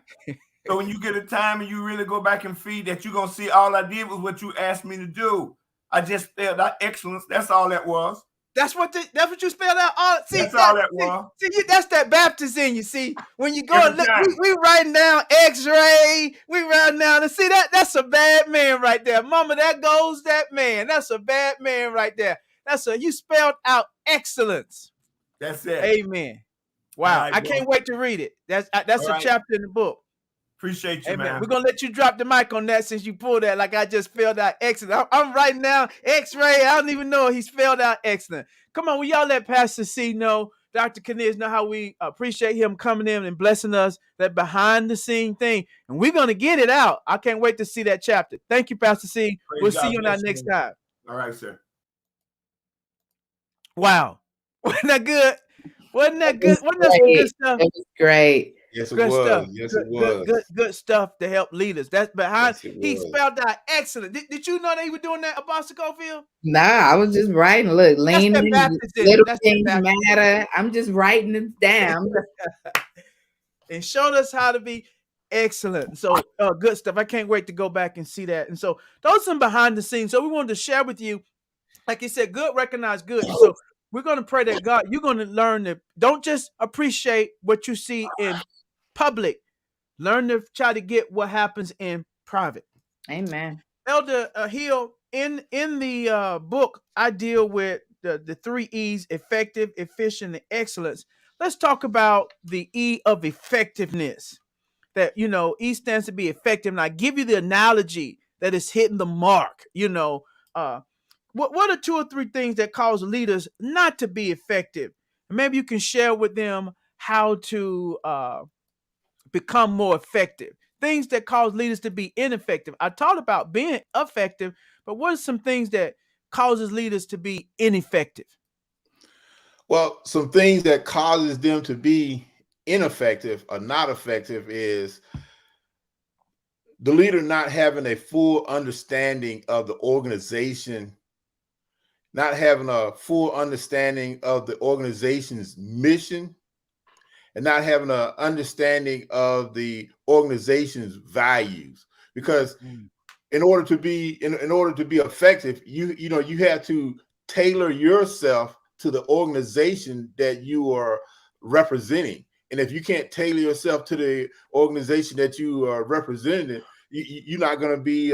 So when you get a time and you really go back and feed that, you're going to see all I did was what you asked me to do. I just spelled out excellence. That's all that was. That's what you spelled out. That's all that was. See, that's that Baptist in you. See, when you go and look, we writing down X-ray. We writing down and see that's a bad man right there. Mama, that goes that man. That's a bad man right there. You spelled out excellence. That's it. Amen. Wow. Right, I can't wait to read it. That's a chapter in the book. Appreciate you, Amen. man. We're going to let you drop the mic on that since you pulled that like I just spelled out excellent. I'm writing down X-ray. I don't even know he spelled out excellent. Come on, will y'all let Pastor C know, Dr. Kaniz know how we appreciate him coming in and blessing us, that behind the scene thing. And we're going to get it out. I can't wait to see that chapter. Thank you, Pastor C. We'll see you on our next time. All right, sir. Wow. Wasn't that good? Wasn't that good? Wasn't that some good stuff? It was great. Yes, it Good was. stuff. Yes, it was. Good stuff to help leaders. That's behind. Yes, it He was. spelled out excellent. Did you know that he was doing that, Apostle Cofield? Nah, I was just writing. Look, leaning. Little things matter. I'm just writing it down. And showed us how to be excellent. So good stuff. I can't wait to go back and see that. And so those are some behind the scenes. So we wanted to share with you, like you said, good recognize good. And so we're going to pray that God, you're going to learn to don't just appreciate what you see in public. Learn to try to get what happens in private. Amen. Elder Hill, in the book, I deal with the 3 E's: effective, efficient, and excellence. Let's talk about the E of effectiveness. That, E stands to be effective. And I give you the analogy that it's hitting the mark. What are 2 or 3 things that cause leaders not to be effective? Maybe you can share with them how to become more effective. Things that cause leaders to be ineffective. I talked about being effective, but what are some things that causes leaders to be ineffective? Well, some things that causes them to be ineffective or not effective is the leader not having a full understanding of the organization, not having a full understanding of the organization's mission, and not having an understanding of the organization's values. Because in order to be in order to be effective, you have to tailor yourself to the organization that you are representing. And if you can't tailor yourself to the organization that you are representing, you're not going to be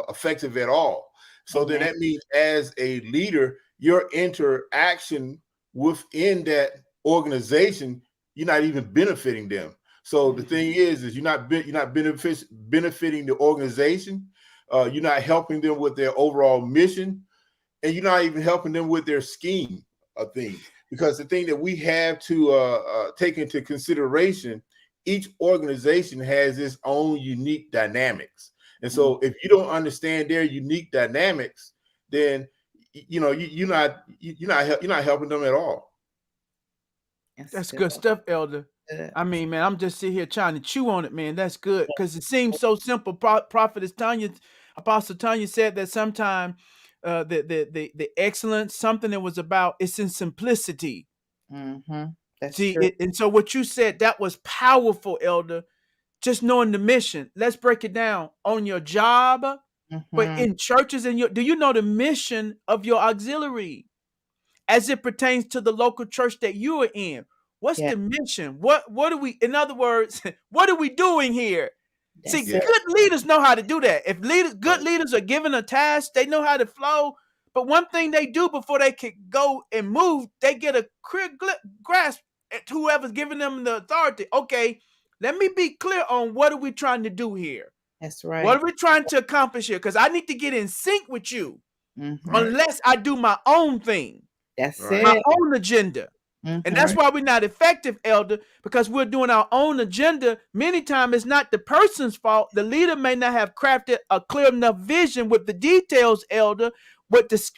effective at all. So then that means, as a leader, your interaction within that organization, you're not even benefiting them. So the thing is you're not benefiting the organization. You're not helping them with their overall mission, and you're not even helping them with their scheme of things. Because the thing that we have to take into consideration, each organization has its own unique dynamics. And so if you don't understand their unique dynamics, then you're not helping them at all. That's good stuff, Elder. I mean, man, I'm just sitting here trying to chew on it, man. That's good because it seems so simple. Prophetess Tanya, Apostle Tanya said that sometime the excellence, something that was about, it's in simplicity. That's See, true. and so what you said, that was powerful, Elder. Just knowing the mission. Let's break it down on your job, but in churches and do you know the mission of your auxiliary as it pertains to the local church that you are in? What's the mission? What are we, in other words, what are we doing here? See, good leaders know how to do that. If good leaders are given a task, they know how to flow. But one thing they do before they can go and move, they get a clear grasp at whoever's giving them the authority. Okay, let me be clear on what are we trying to do here. That's right. What are we trying to accomplish here? Because I need to get in sync with you. Unless I do my own thing. That's it. My own agenda. And that's why we're not effective, Elder, because we're doing our own agenda. Many times it's not the person's fault. The leader may not have crafted a clear enough vision with the details, Elder, with this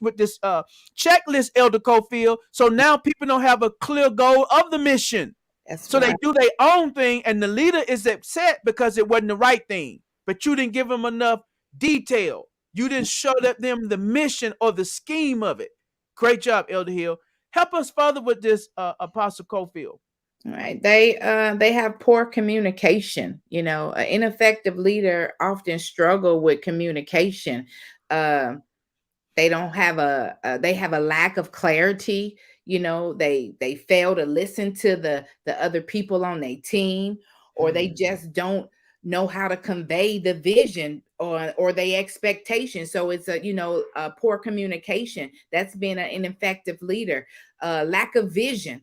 checklist, Elder Cofield. So now people don't have a clear goal of the mission. So they do their own thing, and the leader is upset because it wasn't the right thing. But you didn't give them enough detail. You didn't show them the mission or the scheme of it. Great job, Elder Hill. Help us further with this, Apostle Cofield. Right. They have poor communication. An ineffective leader often struggle with communication. They don't have they have a lack of clarity. They fail to listen to the other people on their team, or they just don't know how to convey the vision or the expectation. So it's a poor communication. That's being an ineffective leader. Lack of vision.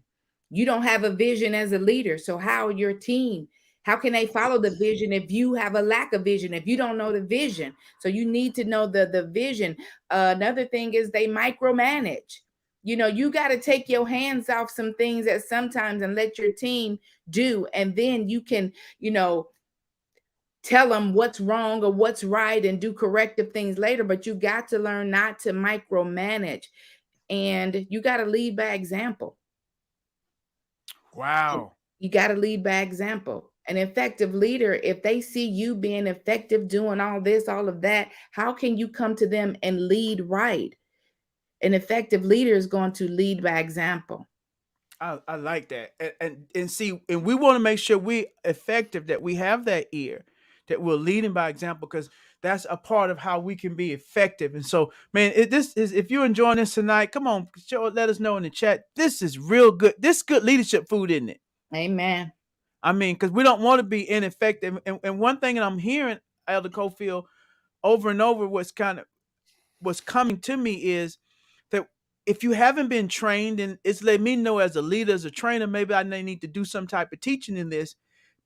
You don't have a vision as a leader. So how can they follow the vision if you have a lack of vision, if you don't know the vision? So you need to know the vision. Another thing is they micromanage. You got to take your hands off some things at sometimes and let your team do. And then you can, tell them what's wrong or what's right and do corrective things later. But you got to learn not to micromanage, and you got to lead by example. Wow. You got to lead by example. An effective leader, if they see you being effective, doing all this, all of that, how can you come to them and lead right? An effective leader is going to lead by example. I like that. And see, and we want to make sure we're effective, that we have that ear, that we're leading by example, because that's a part of how we can be effective. And so, man, if you're enjoying this tonight, come on, let us know in the chat. This is real good. This is good leadership food, isn't it? Amen. I mean, because we don't want to be ineffective. And one thing that I'm hearing, Elder Cofield, over and over, what's coming to me is that if you haven't been trained, and it's let me know as a leader, as a trainer, maybe I may need to do some type of teaching in this.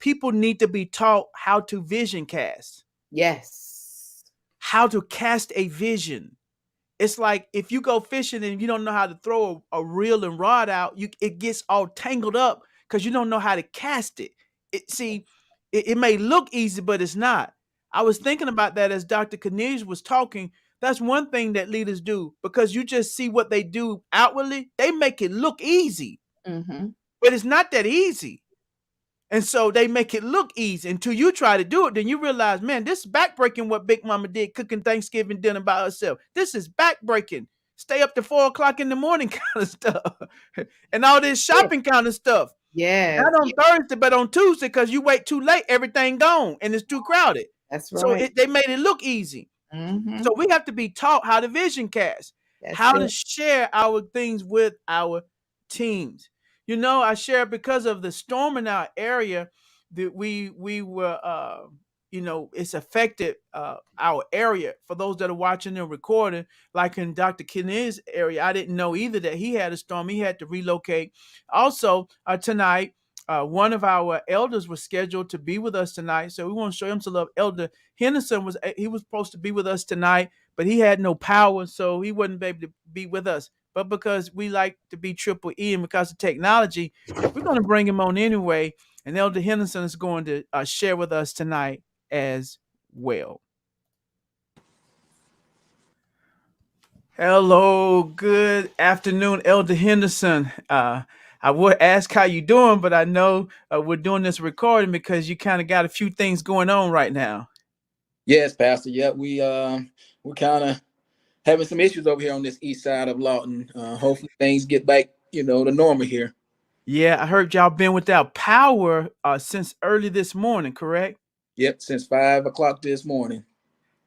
People need to be taught how to vision cast. Yes. How to cast a vision. It's like if you go fishing and you don't know how to throw a reel and rod out, it gets all tangled up because you don't know how to cast it. It may look easy, but it's not. I was thinking about that as Dr. Cornelius was talking. That's one thing that leaders do, because you just see what they do outwardly. They make it look easy. but it's not that easy. And so they make it look easy until you try to do it. Then you realize, man, this is backbreaking what Big Mama did cooking Thanksgiving dinner by herself. This is backbreaking. Stay up to 4 o'clock in the morning kind of stuff. And all this shopping kind of stuff. Yes. Not on Thursday, but on Tuesday, because you wait too late, everything gone and it's too crowded. That's So right. they made it look easy. Mhm. So we have to be taught how to vision cast, That's how to it. share our things with our teams. You know, I share because of the storm in our area that we were you know, it's affected our area. For those that are watching and recording, like in Dr. Kennedy's area, I didn't know either that he had a storm. He had to relocate. Also, tonight, one of our elders was scheduled to be with us tonight, so we want to show him some love. Elder Henderson was supposed to be with us tonight, but he had no power, so he wasn't able to be with us. But because we like to be triple E and because of technology, we're going to bring him on anyway. And Elder Henderson is going to share with us tonight as well. Hello, good afternoon, Elder Henderson. I would ask how you doing, but I know we're doing this recording because you kind of got a few things going on right now. Yes, Pastor. Yeah, we're kind of having some issues over here on this east side of Lawton. Hopefully things get back, to normal here. Yeah, I heard y'all been without power since early this morning, correct? Yep, since 5 o'clock this morning.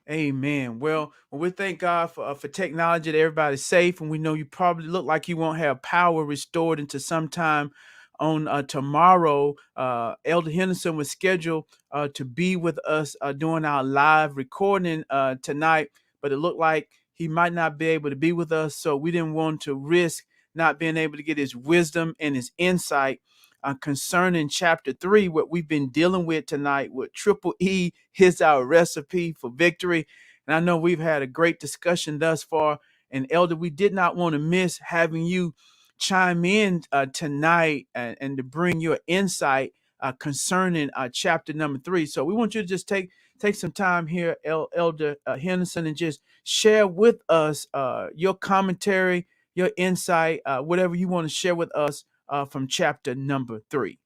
Amen. Well, we thank God for technology that everybody's safe, and we know you probably look like you won't have power restored until sometime on tomorrow. Elder Henderson was scheduled to be with us doing our live recording tonight, but it looked like he might not be able to be with us, so we didn't want to risk not being able to get his wisdom and his insight concerning chapter 3, what we've been dealing with tonight with Triple E. Here's our recipe for victory. And I know we've had a great discussion thus far. And Elder, we did not want to miss having you chime in tonight and to bring your insight concerning chapter number 3. So we want you to just take some time here, Elder Henderson, and just share with us your commentary, your insight, whatever you want to share with us from chapter number 3.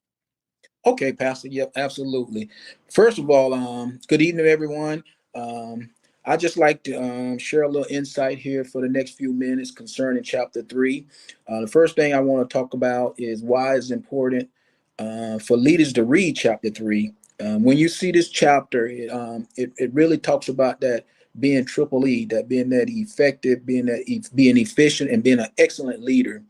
Okay, Pastor. Yep, absolutely. First of all, good evening, everyone. I just like to share a little insight here for the next few minutes concerning chapter 3. The first thing I want to talk about is why it's important for leaders to read chapter 3. When you see this chapter, it really talks about that being triple E, that being that effective, being efficient, and being an excellent leader.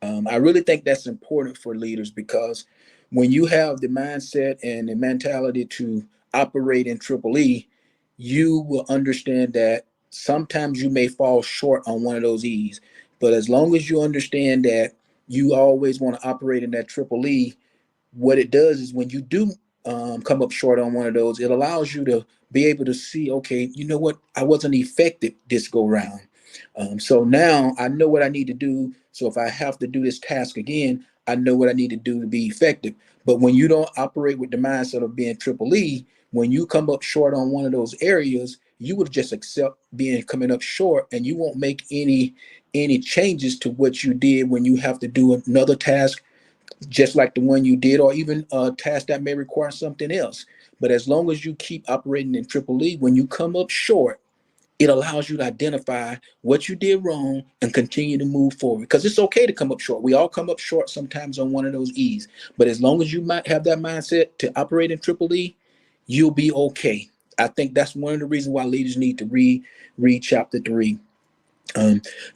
I really think that's important for leaders because when you have the mindset and the mentality to operate in triple E, you will understand that sometimes you may fall short on one of those E's. But as long as you understand that you always want to operate in that triple E, what it does is when you do come up short on one of those, it allows you to be able to see, okay, you know what, I wasn't effective this go round. So now I know what I need to do. So if I have to do this task again, I know what I need to do to be effective. But when you don't operate with the mindset of being triple E, when you come up short on one of those areas, you would just accept being coming up short, and you won't make any changes to what you did when you have to do another task just like the one you did, or even a task that may require something else. But as long as you keep operating in triple E, when you come up short, it allows you to identify what you did wrong and continue to move forward. Because it's okay to come up short. We all come up short sometimes on one of those E's. But as long as you might have that mindset to operate in triple E, you'll be okay. I think that's one of the reasons why leaders need to read chapter 3.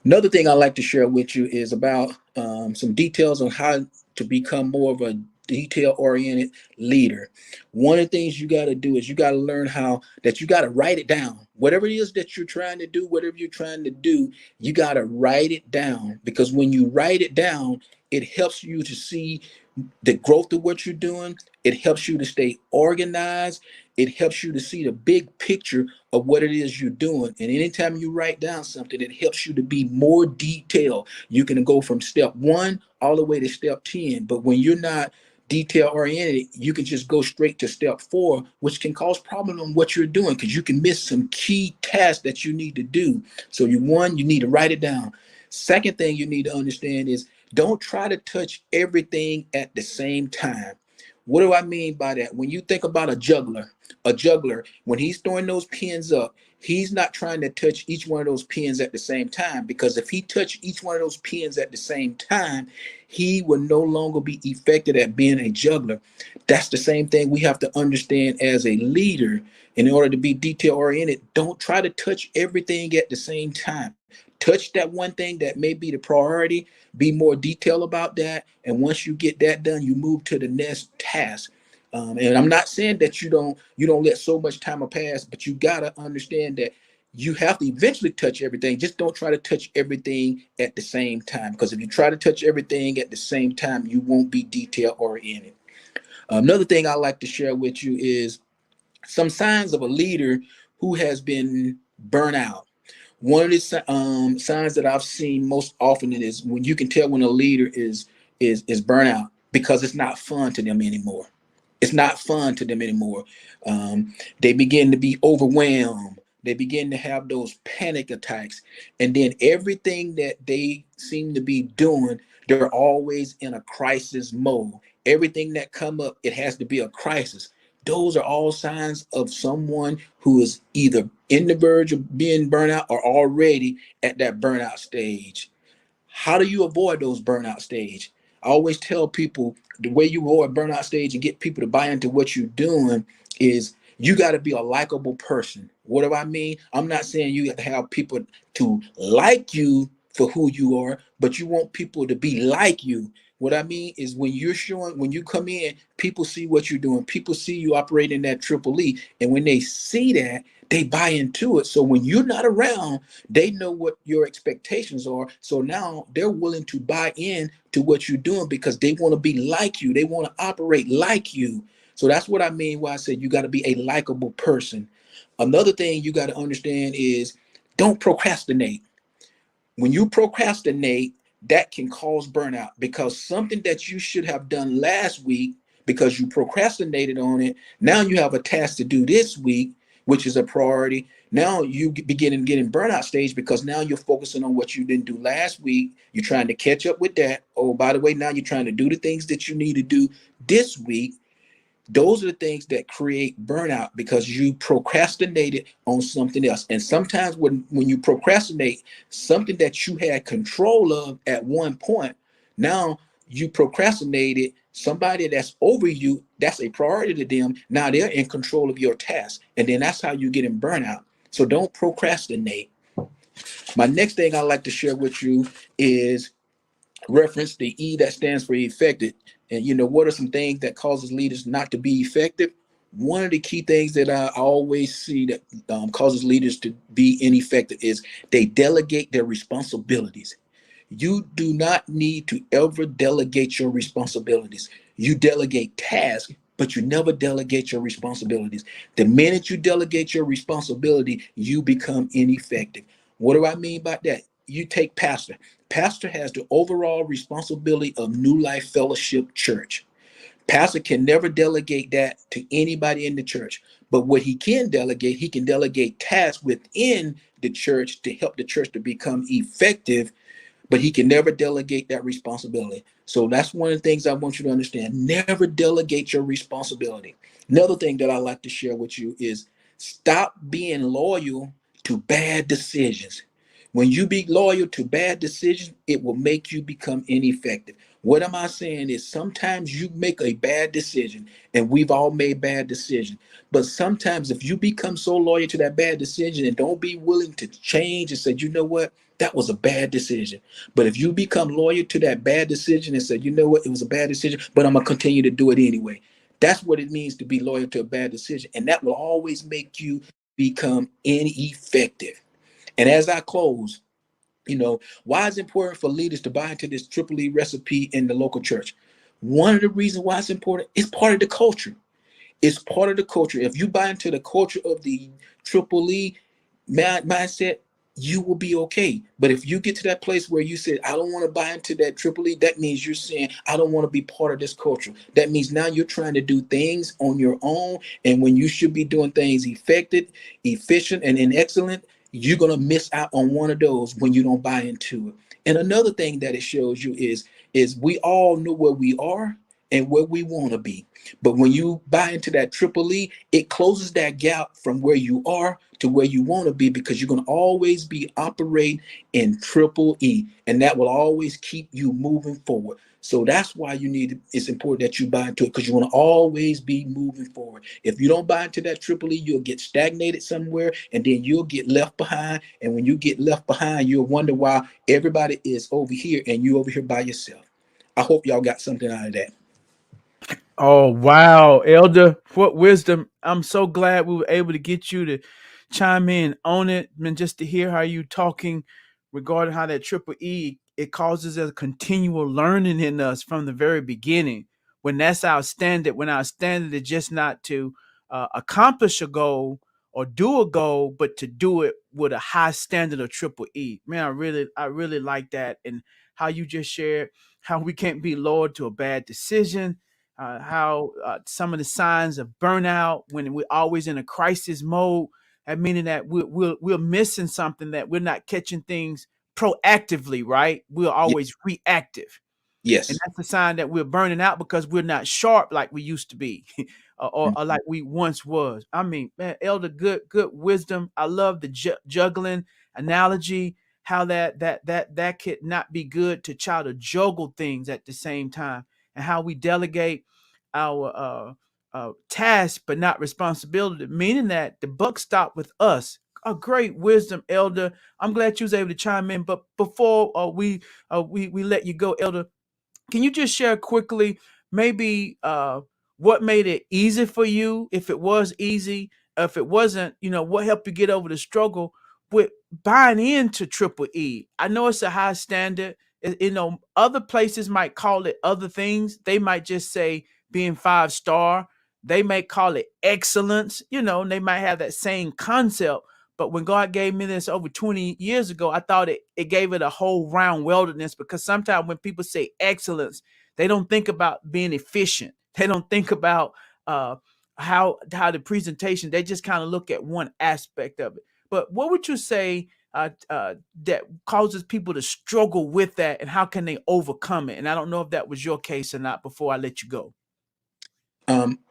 Another thing I like to share with you is about some details on how to become more of a detail-oriented leader. One of the things you got to do is you got to learn how that you got to write it down. Whatever it is that you're trying to do, you got to write it down, because when you write it down, it helps you to see the growth of what you're doing. It helps you to stay organized. It helps you to see the big picture of what it is you're doing. And anytime you write down something, it helps you to be more detailed. You can go from step 1 all the way to step 10. But when you're not detail oriented, you can just go straight to step 4, which can cause problem on what you're doing, because you can miss some key tasks that you need to do. So you need to write it down. Second thing you need to understand is Don't try to touch everything at the same time. What do I mean by that? When you think about a juggler, when he's throwing those pins up, he's not trying to touch each one of those pins at the same time, because if he touched each one of those pins at the same time, he will no longer be effective at being a juggler. That's the same thing we have to understand as a leader. In order to be detail oriented, don't try to touch everything at the same time. Touch that one thing that may be the priority, be more detailed about that, and once you get that done, you move to the next task. And I'm not saying that you don't let so much time pass, but you gotta understand that you have to eventually touch everything. Just don't try to touch everything at the same time, because if you try to touch everything at the same time, you won't be detail oriented. Another thing I like to share with you is some signs of a leader who has been burnt out. One of the signs that I've seen most often is when you can tell when a leader is burnout, because it's not fun to them anymore. It's not fun to them anymore. They begin to be overwhelmed. They begin to have those panic attacks, and then everything that they seem to be doing, they're always in a crisis mode. Everything that come up, it has to be a crisis. Those are all signs of someone who is either in the verge of being burnt out or already at that burnout stage. How do you avoid those burnout stage? I always tell people the way you avoid burnout stage and get people to buy into what you're doing is you got to be a likable person. What do I mean? I'm not saying you have to have people to like you for who you are, but you want people to be like you. What I mean is when you come in, people see what you're doing. People see you operating that triple E. And when they see that, they buy into it. So when you're not around, they know what your expectations are. So now they're willing to buy in to what you're doing because they want to be like you. They want to operate like you. So that's what I mean why I said you got to be a likable person. Another thing you got to understand is don't procrastinate. When you procrastinate, that can cause burnout, because something that you should have done last week, because you procrastinated on it, now you have a task to do this week, which is a priority. Now you begin getting burnout stage, because now you're focusing on what you didn't do last week. You're trying to catch up with that. Oh, by the way, now you're trying to do the things that you need to do this week. Those are the things that create burnout, because you procrastinated on something else. And sometimes when you procrastinate something that you had control of at one point, now you procrastinated somebody that's over you, that's a priority to them. Now they're in control of your task. And then that's how you get in burnout. So don't procrastinate. My next thing I like to share with you is reference the E that stands for effective. And what are some things that causes leaders not to be effective? One of the key things that I always see that causes leaders to be ineffective is they delegate their responsibilities. You do not need to ever delegate your responsibilities. You delegate tasks, but you never delegate your responsibilities. The minute you delegate your responsibility, you become ineffective. What do I mean by that? You take pastor. Pastor has the overall responsibility of New Life Fellowship Church. Pastor can never delegate that to anybody in the church. But what he can delegate tasks within the church to help the church to become effective, but he can never delegate that responsibility. So that's one of the things I want you to understand. Never delegate your responsibility. Another thing that I like to share with you is stop being loyal to bad decisions. When you be loyal to bad decisions, it will make you become ineffective. What am I saying is sometimes you make a bad decision, and we've all made bad decisions. But sometimes if you become so loyal to that bad decision and don't be willing to change and say, you know what, that was a bad decision. But if you become loyal to that bad decision and say, you know what, it was a bad decision, but I'm going to continue to do it anyway. That's what it means to be loyal to a bad decision. And that will always make you become ineffective. And as I close, why it's important for leaders to buy into this triple E recipe in the local church. One of the reasons why it's important is part of the culture. It's part of the culture. If you buy into the culture of the triple E mindset, you will be okay. But if you get to that place where you said, I don't want to buy into that triple E, that means you're saying, I don't want to be part of this culture. That means now you're trying to do things on your own. And when you should be doing things effective, efficient, and in excellent, you're going to miss out on one of those when you don't buy into it. And another thing that it shows you is we all know where we are and where we want to be. But when you buy into that triple E, it closes that gap from where you are to where you want to be, because you're going to always be operating in triple E, and that will always keep you moving forward. So that's why it's important that you buy into it, because you want to always be moving forward. If you don't buy into that triple E, you'll get stagnated somewhere, and then you'll get left behind. And when you get left behind, you'll wonder why everybody is over here and you over here by yourself. I hope y'all got something out of that. Oh, wow, Elder, what wisdom. I'm so glad we were able to get you to chime in on it, and just to hear how you talking regarding how that triple E, it causes a continual learning in us from the very beginning. When that's our standard, when our standard is just not to accomplish a goal or do a goal, but to do it with a high standard of triple E. Man, I really like that, and how you just shared how we can't be loyal to a bad decision, how some of the signs of burnout when we're always in a crisis mode, meaning that we're missing something, that we're not catching things proactively, right? We're always reactive. And Yes. that's a sign that we're burning out because we're not sharp like we used to be, or like we once was. I mean, man, Elder, good wisdom. I love the juggling analogy. How that could not be good to try to juggle things at the same time, and how we delegate our task but not responsibility, meaning that the buck stopped with us. A great wisdom, Elder. I'm glad you was able to chime in. But before we let you go, Elder, can you just share quickly, maybe what made it easy for you, if it was easy, if it wasn't, what helped you get over the struggle with buying into Triple E? I know it's a high standard. Other places might call it other things. They might just say being 5 star. They may call it excellence, and they might have that same concept. But when God gave me this over 20 years ago, I thought it gave it a whole round wilderness, because sometimes when people say excellence, they don't think about being efficient. They don't think about how the presentation, they just kind of look at one aspect of it. But what would you say that causes people to struggle with that, and how can they overcome it? And I don't know if that was your case or not before I let you go.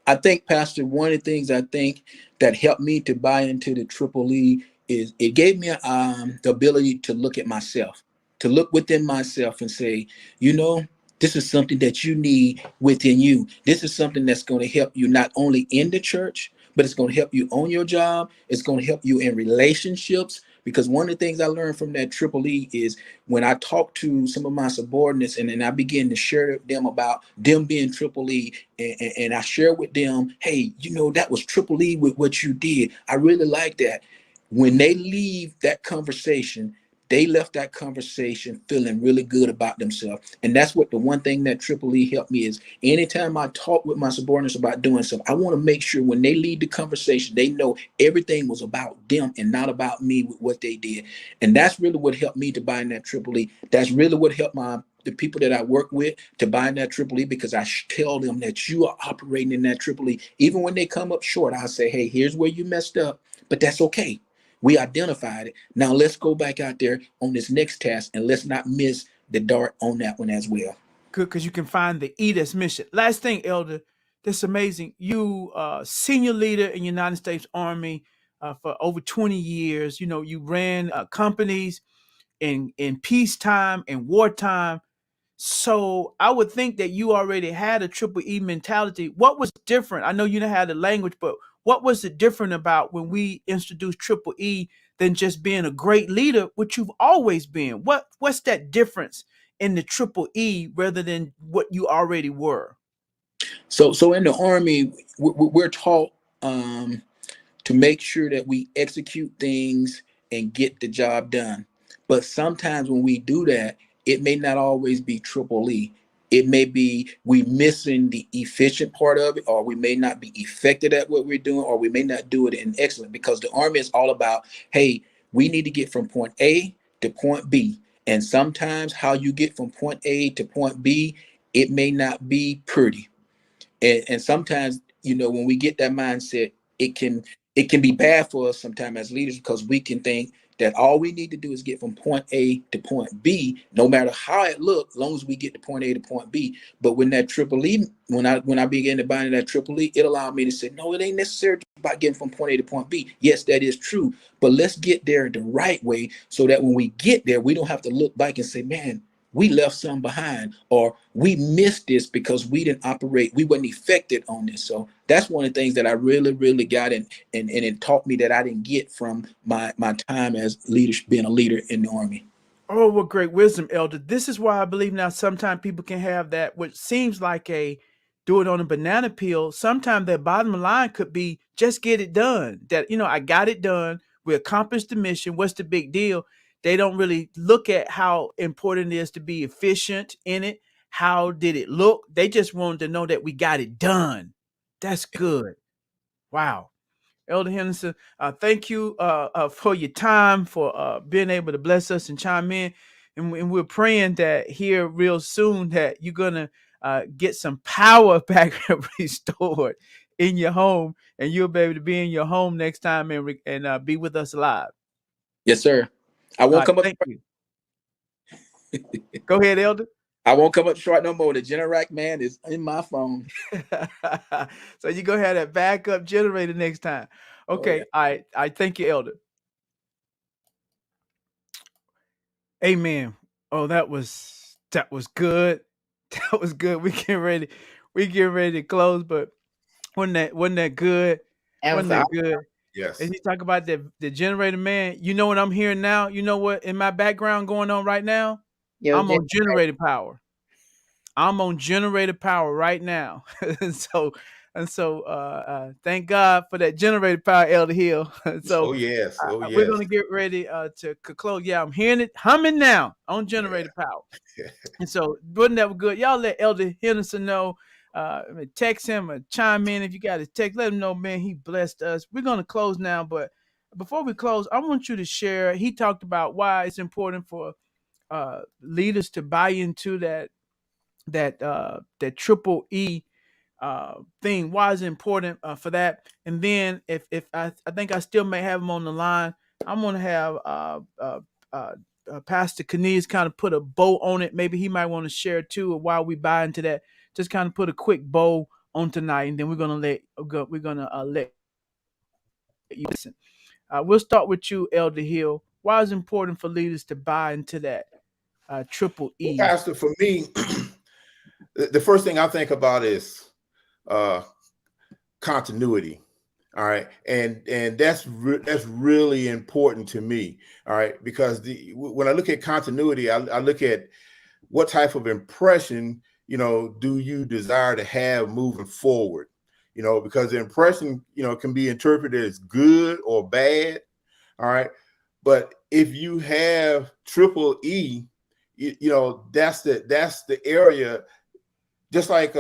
I think, Pastor, one of the things I think that helped me to buy into the triple E is it gave me the ability to look at myself, to look within myself and say, this is something that you need within you. This is something that's going to help you not only in the church, but it's going to help you on your job. It's going to help you in relationships. Because one of the things I learned from that triple E is when I talk to some of my subordinates, and then I begin to share them about them being triple E, and I share with them, hey, that was triple E with what you did. I really like that. When they leave that conversation, they left that conversation feeling really good about themselves. And that's what the one thing that Triple E helped me is anytime I talk with my subordinates about doing something, I want to make sure when they leave the conversation, they know everything was about them and not about me with what they did. And that's really what helped me to buy in that Triple E. That's really what helped the people that I work with to buy in that Triple E, because I tell them that you are operating in that Triple E. Even when they come up short, I say, hey, here's where you messed up, but that's okay. We identified it. Now let's go back out there on this next task, and let's not miss the dart on that one as well. Good, because you can find the E that's mission. Last thing, Elder, that's amazing. You senior leader in United States Army for over 20 years. You ran companies in peacetime and wartime. So I would think that you already had a triple E mentality. What was different? I know you didn't have the language, but what was it different about when we introduced triple E than just being a great leader, which you've always been? What's that difference in the triple E rather than what you already were? So in the Army, we're taught to make sure that we execute things and get the job done. But sometimes when we do that, it may not always be triple E. It may be we missing the efficient part of it, or we may not be effective at what we're doing, or we may not do it in excellence, because the Army is all about, hey, we need to get from point A to point B. And sometimes how you get from point A to point B, it may not be pretty. And sometimes, when we get that mindset, it can be bad for us sometimes as leaders, because we can think that all we need to do is get from point A to point B, no matter how it looks, as long as we get to point A to point B. But when that triple E, when I began to buy into that triple E, it allowed me to say, no, it ain't necessary about getting from point A to point B. Yes, that is true, but let's get there the right way so that when we get there, we don't have to look back and say, man, we left some behind, or we missed this because we didn't operate, we weren't effective on this. So that's one of the things that I really, really got, and it taught me that I didn't get from my time as leader, being a leader in the Army. Oh, what great wisdom, Elder. This is why I believe now sometimes people can have that, which seems like a do it on a banana peel. Sometimes their bottom line could be just get it done. That, I got it done. We accomplished the mission. What's the big deal? They don't really look at how important it is to be efficient in it. How did it look? They just wanted to know that we got it done. That's good. Wow. Elder Henderson, thank you for your time, for being able to bless us and chime in. And we're praying that here real soon that you're going to get some power back restored in your home, and you'll be able to be in your home next time and be with us live. Yes, sir. I won't come up. Thank you. Go ahead, Elder. I won't come up short no more. The Generac man is in my phone. So you go ahead and backup generator next time. Okay. Oh, yeah. I thank you, Elder. Amen. Oh, that was good. That was good. We get ready to close, but wasn't that good? Wasn't that good? Yes. And you talk about the generator man. You know what I'm hearing now? You know what in my background going on right now? I'm on generator power. I'm on generator power right now. and so thank God for that generator power, Elder Hill. So yes. we're gonna get ready to close. Yeah, I'm hearing it humming now on generator power. And so wasn't that good? Y'all let Elder Henderson know. Text him or chime in if you got a text. Let him know, man, he blessed us. We're gonna close now, but before we close, I want you to share. He talked about why it's important for leaders to buy into that triple E thing. Why is it important for that? And then if I think I still may have him on the line, I'm gonna have Pastor Kaniz kind of put a bow on it. Maybe he might want to share too, or while we buy into that, just kind of put a quick bow on tonight, and then we're gonna let you listen. We'll start with you, Elder Hill. Why is it important for leaders to buy into that triple E? Well, Pastor, for me, the first thing I think about is continuity. All right, and that's really important to me. All right, because when I look at continuity, I look at what type of impression do you desire to have moving forward. Because the impression can be interpreted as good or bad. All right, but if you have triple E, that's the area. Just like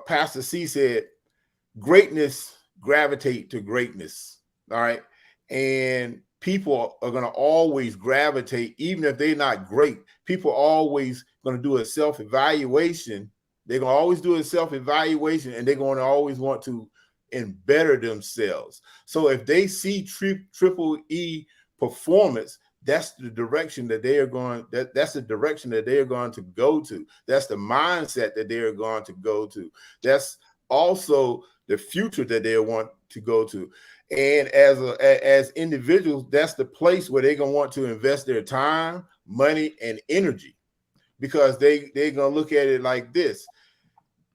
Pastor C said, greatness gravitate to greatness. All right. And people are going to always gravitate, even if they're not great. People are always going to do a self-evaluation. They're going to always do a self-evaluation, and they're going to always want to better themselves. So if they see triple E performance, that's the direction that they are going. That's the direction that they are going to go to. That's the mindset that they are going to go to. That's also the future that they want to go to. And as individuals, that's the place where they're going to want to invest their time, money, and energy, because they're going to look at it like this.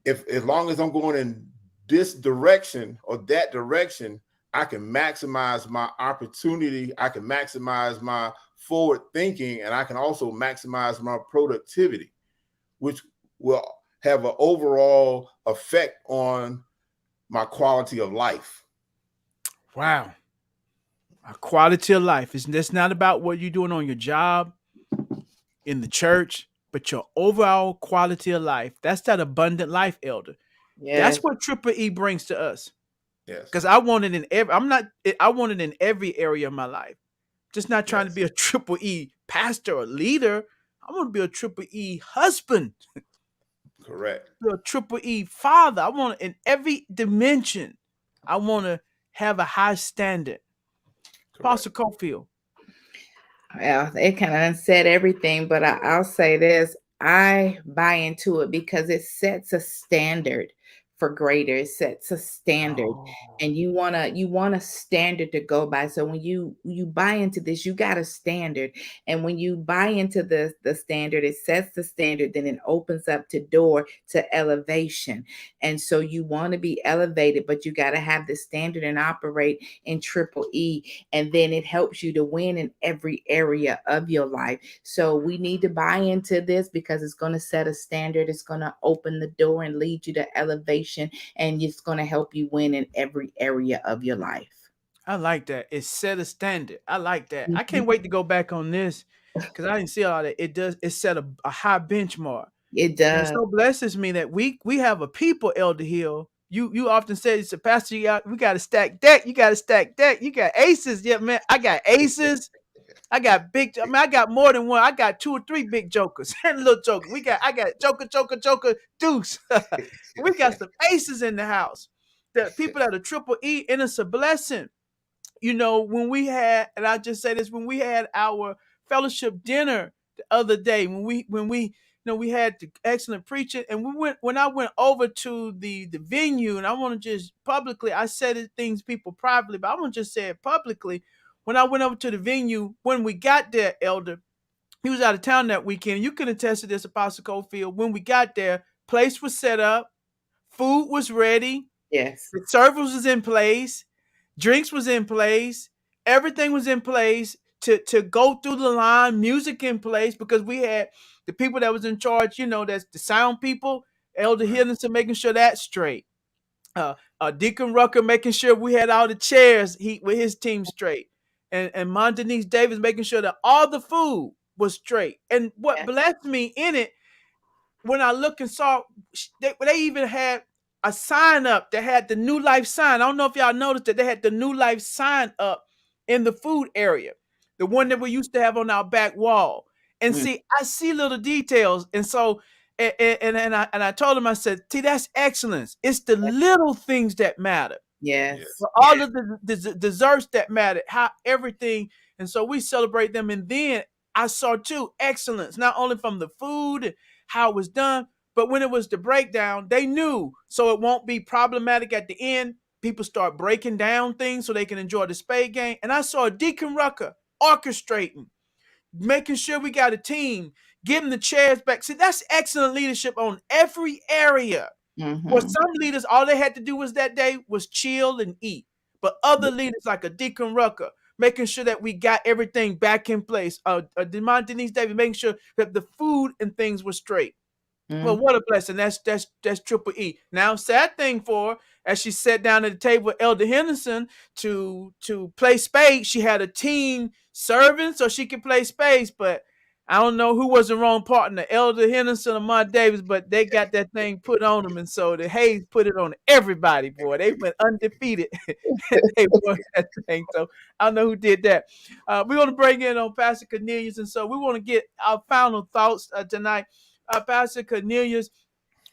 As long as I'm going in this direction or that direction, I can maximize my opportunity. I can maximize my forward thinking, and I can also maximize my productivity, which will have an overall effect on my quality of life. Wow. A quality of life. That's not about what you're doing on your job, in the church, but your overall quality of life. That's that abundant life, Elder. Yes. That's what triple E brings to us. Yes. Because I want it in I want it in every area of my life. Just not trying to be a triple E pastor or leader. I want to be a triple E husband. Correct. A triple E father. I want it in every dimension. I want to have a high standard. Pastor Cofield. Well, it kind of said everything, but I'll say this. I buy into it because it sets a standard for greater. It sets a standard. Oh, And you want a standard to go by. So when you buy into this, you got a standard. And when you buy into the standard, it sets the standard, then it opens up the door to elevation. And so you want to be elevated, but you got to have the standard and operate in triple E, and then it helps you to win in every area of your life. So we need to buy into this because it's going to set a standard, it's going to open the door and lead you to elevation, and it's going to help you win in every area of your life. I like that. It set a standard. I like that. I Mhm. can't wait to go back on this because I didn't see all that. It does. It set a high benchmark, It and it does. so blesses me that we have a people, Elder Hill. You often say it's a pastor. We got to stack deck. You got to stack deck. You got aces. Yeah, man. I got aces. I got big. I mean, I got more than one. I got two or three big jokers and little joker. I got joker, deuce. We got some aces in the house. The people that are triple E, and it's a blessing. When we had, and I just say this, when we had our fellowship dinner the other day, when we had the excellent preaching, and when I went over to the venue, and I want to just publicly, I said it things people privately, but I want to just say it publicly. When I went over to the venue, when we got there, Elder, he was out of town that weekend. You can attest to this, Apostle Cofield. When we got there, place was set up, food was ready, Yes. the service was in place, drinks was in place, everything was in place to go through the line, music in place, because we had the people that was in charge, that's the sound people, Elder Right. Henderson making sure that's straight. Deacon Rucker making sure we had all the chairs with his team straight. And Montanese Davis making sure that all the food was straight. And what Yes. blessed me in it, when I look and saw, they even had a sign up that had the New Life sign. I don't know if y'all noticed that they had the New Life sign up in the food area, the one that we used to have on our back wall. And Mm. see, I see little details, and so and I told him, I said, "See, that's excellence. It's the little things that matter." Yes. All of the desserts that mattered, how everything, and so we celebrate them. And then I saw too excellence, not only from the food and how it was done, but when it was the breakdown, they knew so it won't be problematic at the end. People start breaking down things so they can enjoy the spade game. And I saw Deacon Rucker orchestrating, making sure we got a team, giving the chairs back. See, that's excellent leadership on every area. For Mm-hmm. some leaders, all they had to do was that day was chill and eat. But other leaders, like a Deacon Rucker, making sure that we got everything back in place. Denise Davis, making sure that the food and things were straight. Well, Mm. what a blessing. That's triple E. Now, sad thing for her, as she sat down at the table with Elder Henderson to play spades, she had a team serving so she could play spades. But I don't know who was the wrong partner, Elder Henderson or Mont Davis, but they got that thing put on them, and so the Hayes put it on everybody. Boy, they went undefeated. They won that thing. So I don't know who did that. We're going to bring in on Pastor Cornelius, and so we want to get our final thoughts tonight. Pastor Cornelius,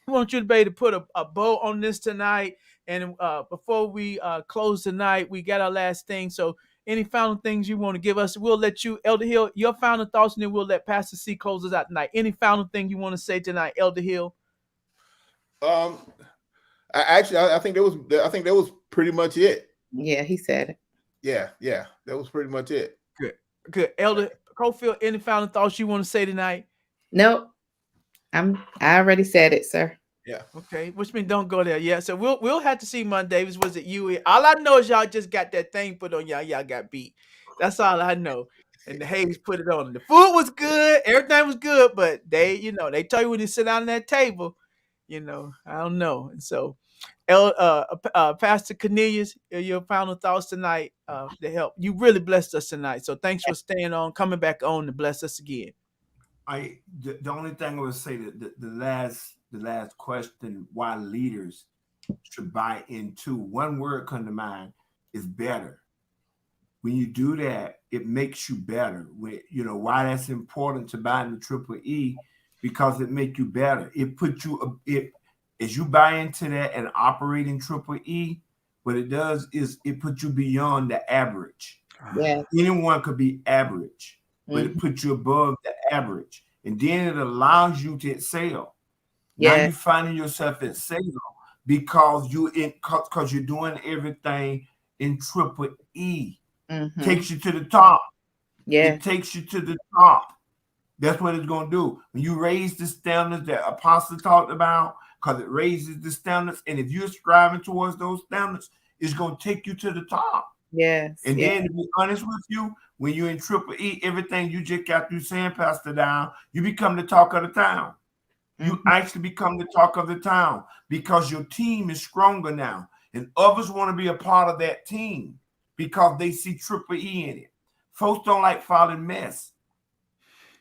we want you to be able to put a bow on this tonight. And before we close tonight, we got our last thing. So any final things you want to give us, we'll let you, Elder Hill, your final thoughts, and then we'll let Pastor C close us out tonight. Any final thing you want to say tonight, Elder Hill? Um, I think that was pretty much it. Yeah, he said it. Yeah, that was pretty much it. Good. Elder Cofield, any final thoughts you want to say tonight? Nope. I already said it, sir. Yeah. Okay, which means don't go there. Yeah, so we'll have to see Monday. Davis. Was it you? All I know is y'all just got that thing put on y'all. Y'all got beat. That's all I know. And the Hayes put it on. The food was good. Everything was good, but they tell you when you sit down at that table, I don't know. And so, Pastor Cornelius, your final thoughts tonight to help. You really blessed us tonight. So thanks for staying on, coming back on to bless us again. The only thing I would say that the last question, why leaders should buy into, one word come to mind is better. When you do that, it makes you better. Why that's important to buy into triple E, because it make you better. It puts you as you buy into that and operate in triple E, what it does is it puts you beyond the average. Yeah. Anyone could be average. but it puts you above the average. And then it allows you to excel. Now Yeah. you're finding yourself excel because because you're doing everything in triple E. Mm-hmm. Takes you to the top. Yeah. It takes you to the top. That's what it's going to do. When you raise the standards that Apostle talked about, because it raises the standards, and if you're striving towards those standards, it's going to take you to the top. Yes. And Yeah. then, to be honest with you, when you're in triple E, everything you just got through saying, Pastor Down, you become the talk of the town. You actually become the talk of the town because your team is stronger now. And others want to be a part of that team because they see triple E in it. Folks don't like following mess.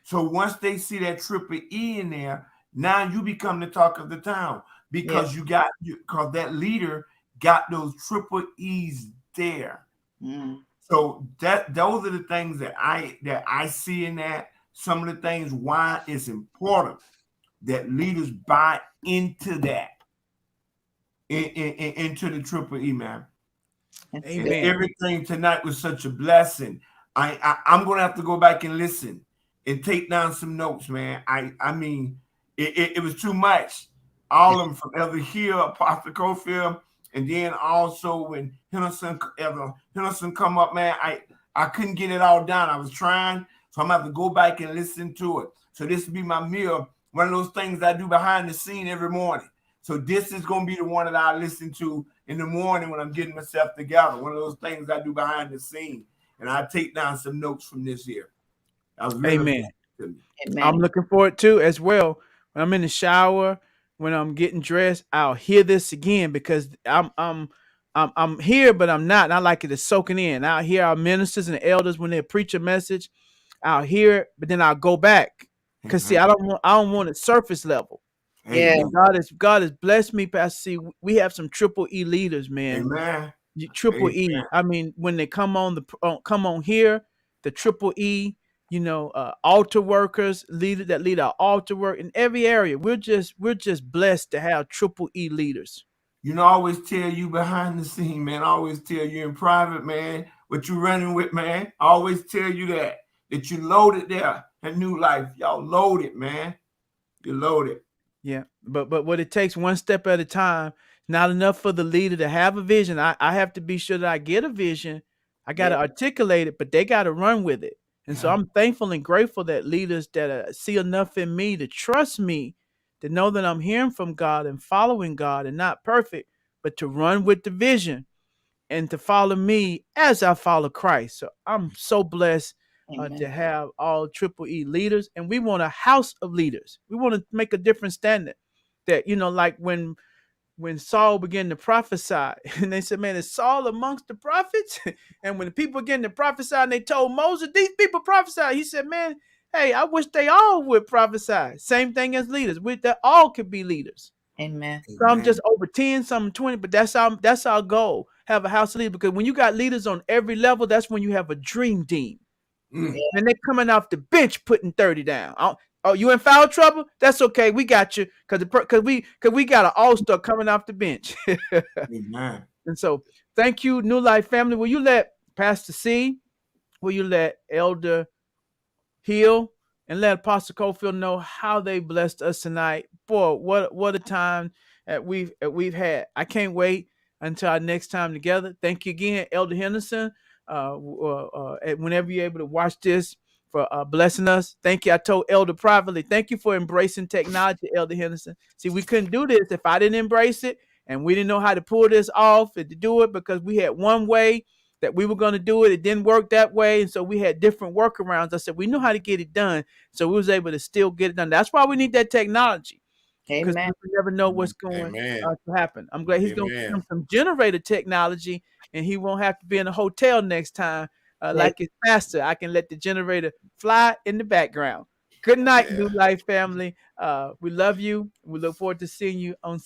So once they see that triple E in there, now you become the talk of the town because because that leader got those triple E's there. So those are the things that I see in that. Some of the things why it's important that leaders buy into that, into the triple E, man. And Amen. everything tonight was such a blessing. I'm gonna have to go back and listen and take down some notes, man. I mean, it was too much. All of them from Elder Hill, Apostle Cofield, and then also when Henderson come up, man. I couldn't get it all down. I was trying, so I'm gonna have to go back and listen to it. So this will be my meal. One of those things I do behind the scene every morning. So this is gonna be the one that I listen to in the morning when I'm getting myself together. One of those things I do behind the scene, and I take down some notes from this year. That was really Amen. to me. I'm looking forward to as well. When I'm in the shower, when I'm getting dressed, I'll hear this again because I'm here, but I'm not. And I like it soaking in. I'll hear our ministers and elders when they preach a message. I'll hear it, but then I'll go back because see, I don't want it surface level. Yeah. And God has blessed me, Pastor C. We have some triple E leaders, man. Amen. Triple Amen. E. I mean, when they come on here, the triple E, altar workers, leaders that lead our altar work in every area. We're just blessed to have triple E leaders. You know, I always tell you behind the scene, man. I always tell you in private, man, what you running with, man. I always tell you that you loaded there at New Life. Y'all loaded, man. You loaded. Yeah, but what it takes one step at a time. Not enough for the leader to have a vision. I have to be sure that I get a vision. I got to articulate it, but they got to run with it. And so I'm thankful and grateful that leaders that see enough in me to trust me, to know that I'm hearing from God and following God and not perfect, but to run with the vision and to follow me as I follow Christ. So I'm so blessed to have all triple E leaders, and we want a house of leaders. We want to make a different standard. That like when Saul began to prophesy, and they said, "Man, is Saul amongst the prophets?" And when the people began to prophesy, and they told Moses, "These people prophesy," he said, "Man, hey, I wish they all would prophesy." Same thing as leaders. That all could be leaders. Amen. Some just over 10, some 20, but that's our goal. Have a house of leaders, because when you got leaders on every level, that's when you have a dream team. And they're coming off the bench putting 30 down. Oh, you in foul trouble? That's okay. We got you because we got an all-star coming off the bench. Amen. And so thank you, New Life family. Will you let Pastor C, will you let Elder Hill, and let Apostle Cofield know how they blessed us tonight? Boy, what a time that we've had. I can't wait until our next time together. Thank you again, Elder Henderson. Whenever you're able to watch this, for blessing us. Thank you. I told Elder privately, thank you for embracing technology, Elder Henderson. See, we couldn't do this if I didn't embrace it, and we didn't know how to pull this off and to do it, because we had one way that we were going to do it. It didn't work that way. And so we had different workarounds. I said, we know how to get it done. So we was able to still get it done. That's why we need that technology, because Amen. we never know what's going to happen. I'm glad he's going to give him some generator technology, and he won't have to be in a hotel next time. Like his pastor, I can let the generator fly in the background. Good night, New Life family. We love you. We look forward to seeing you on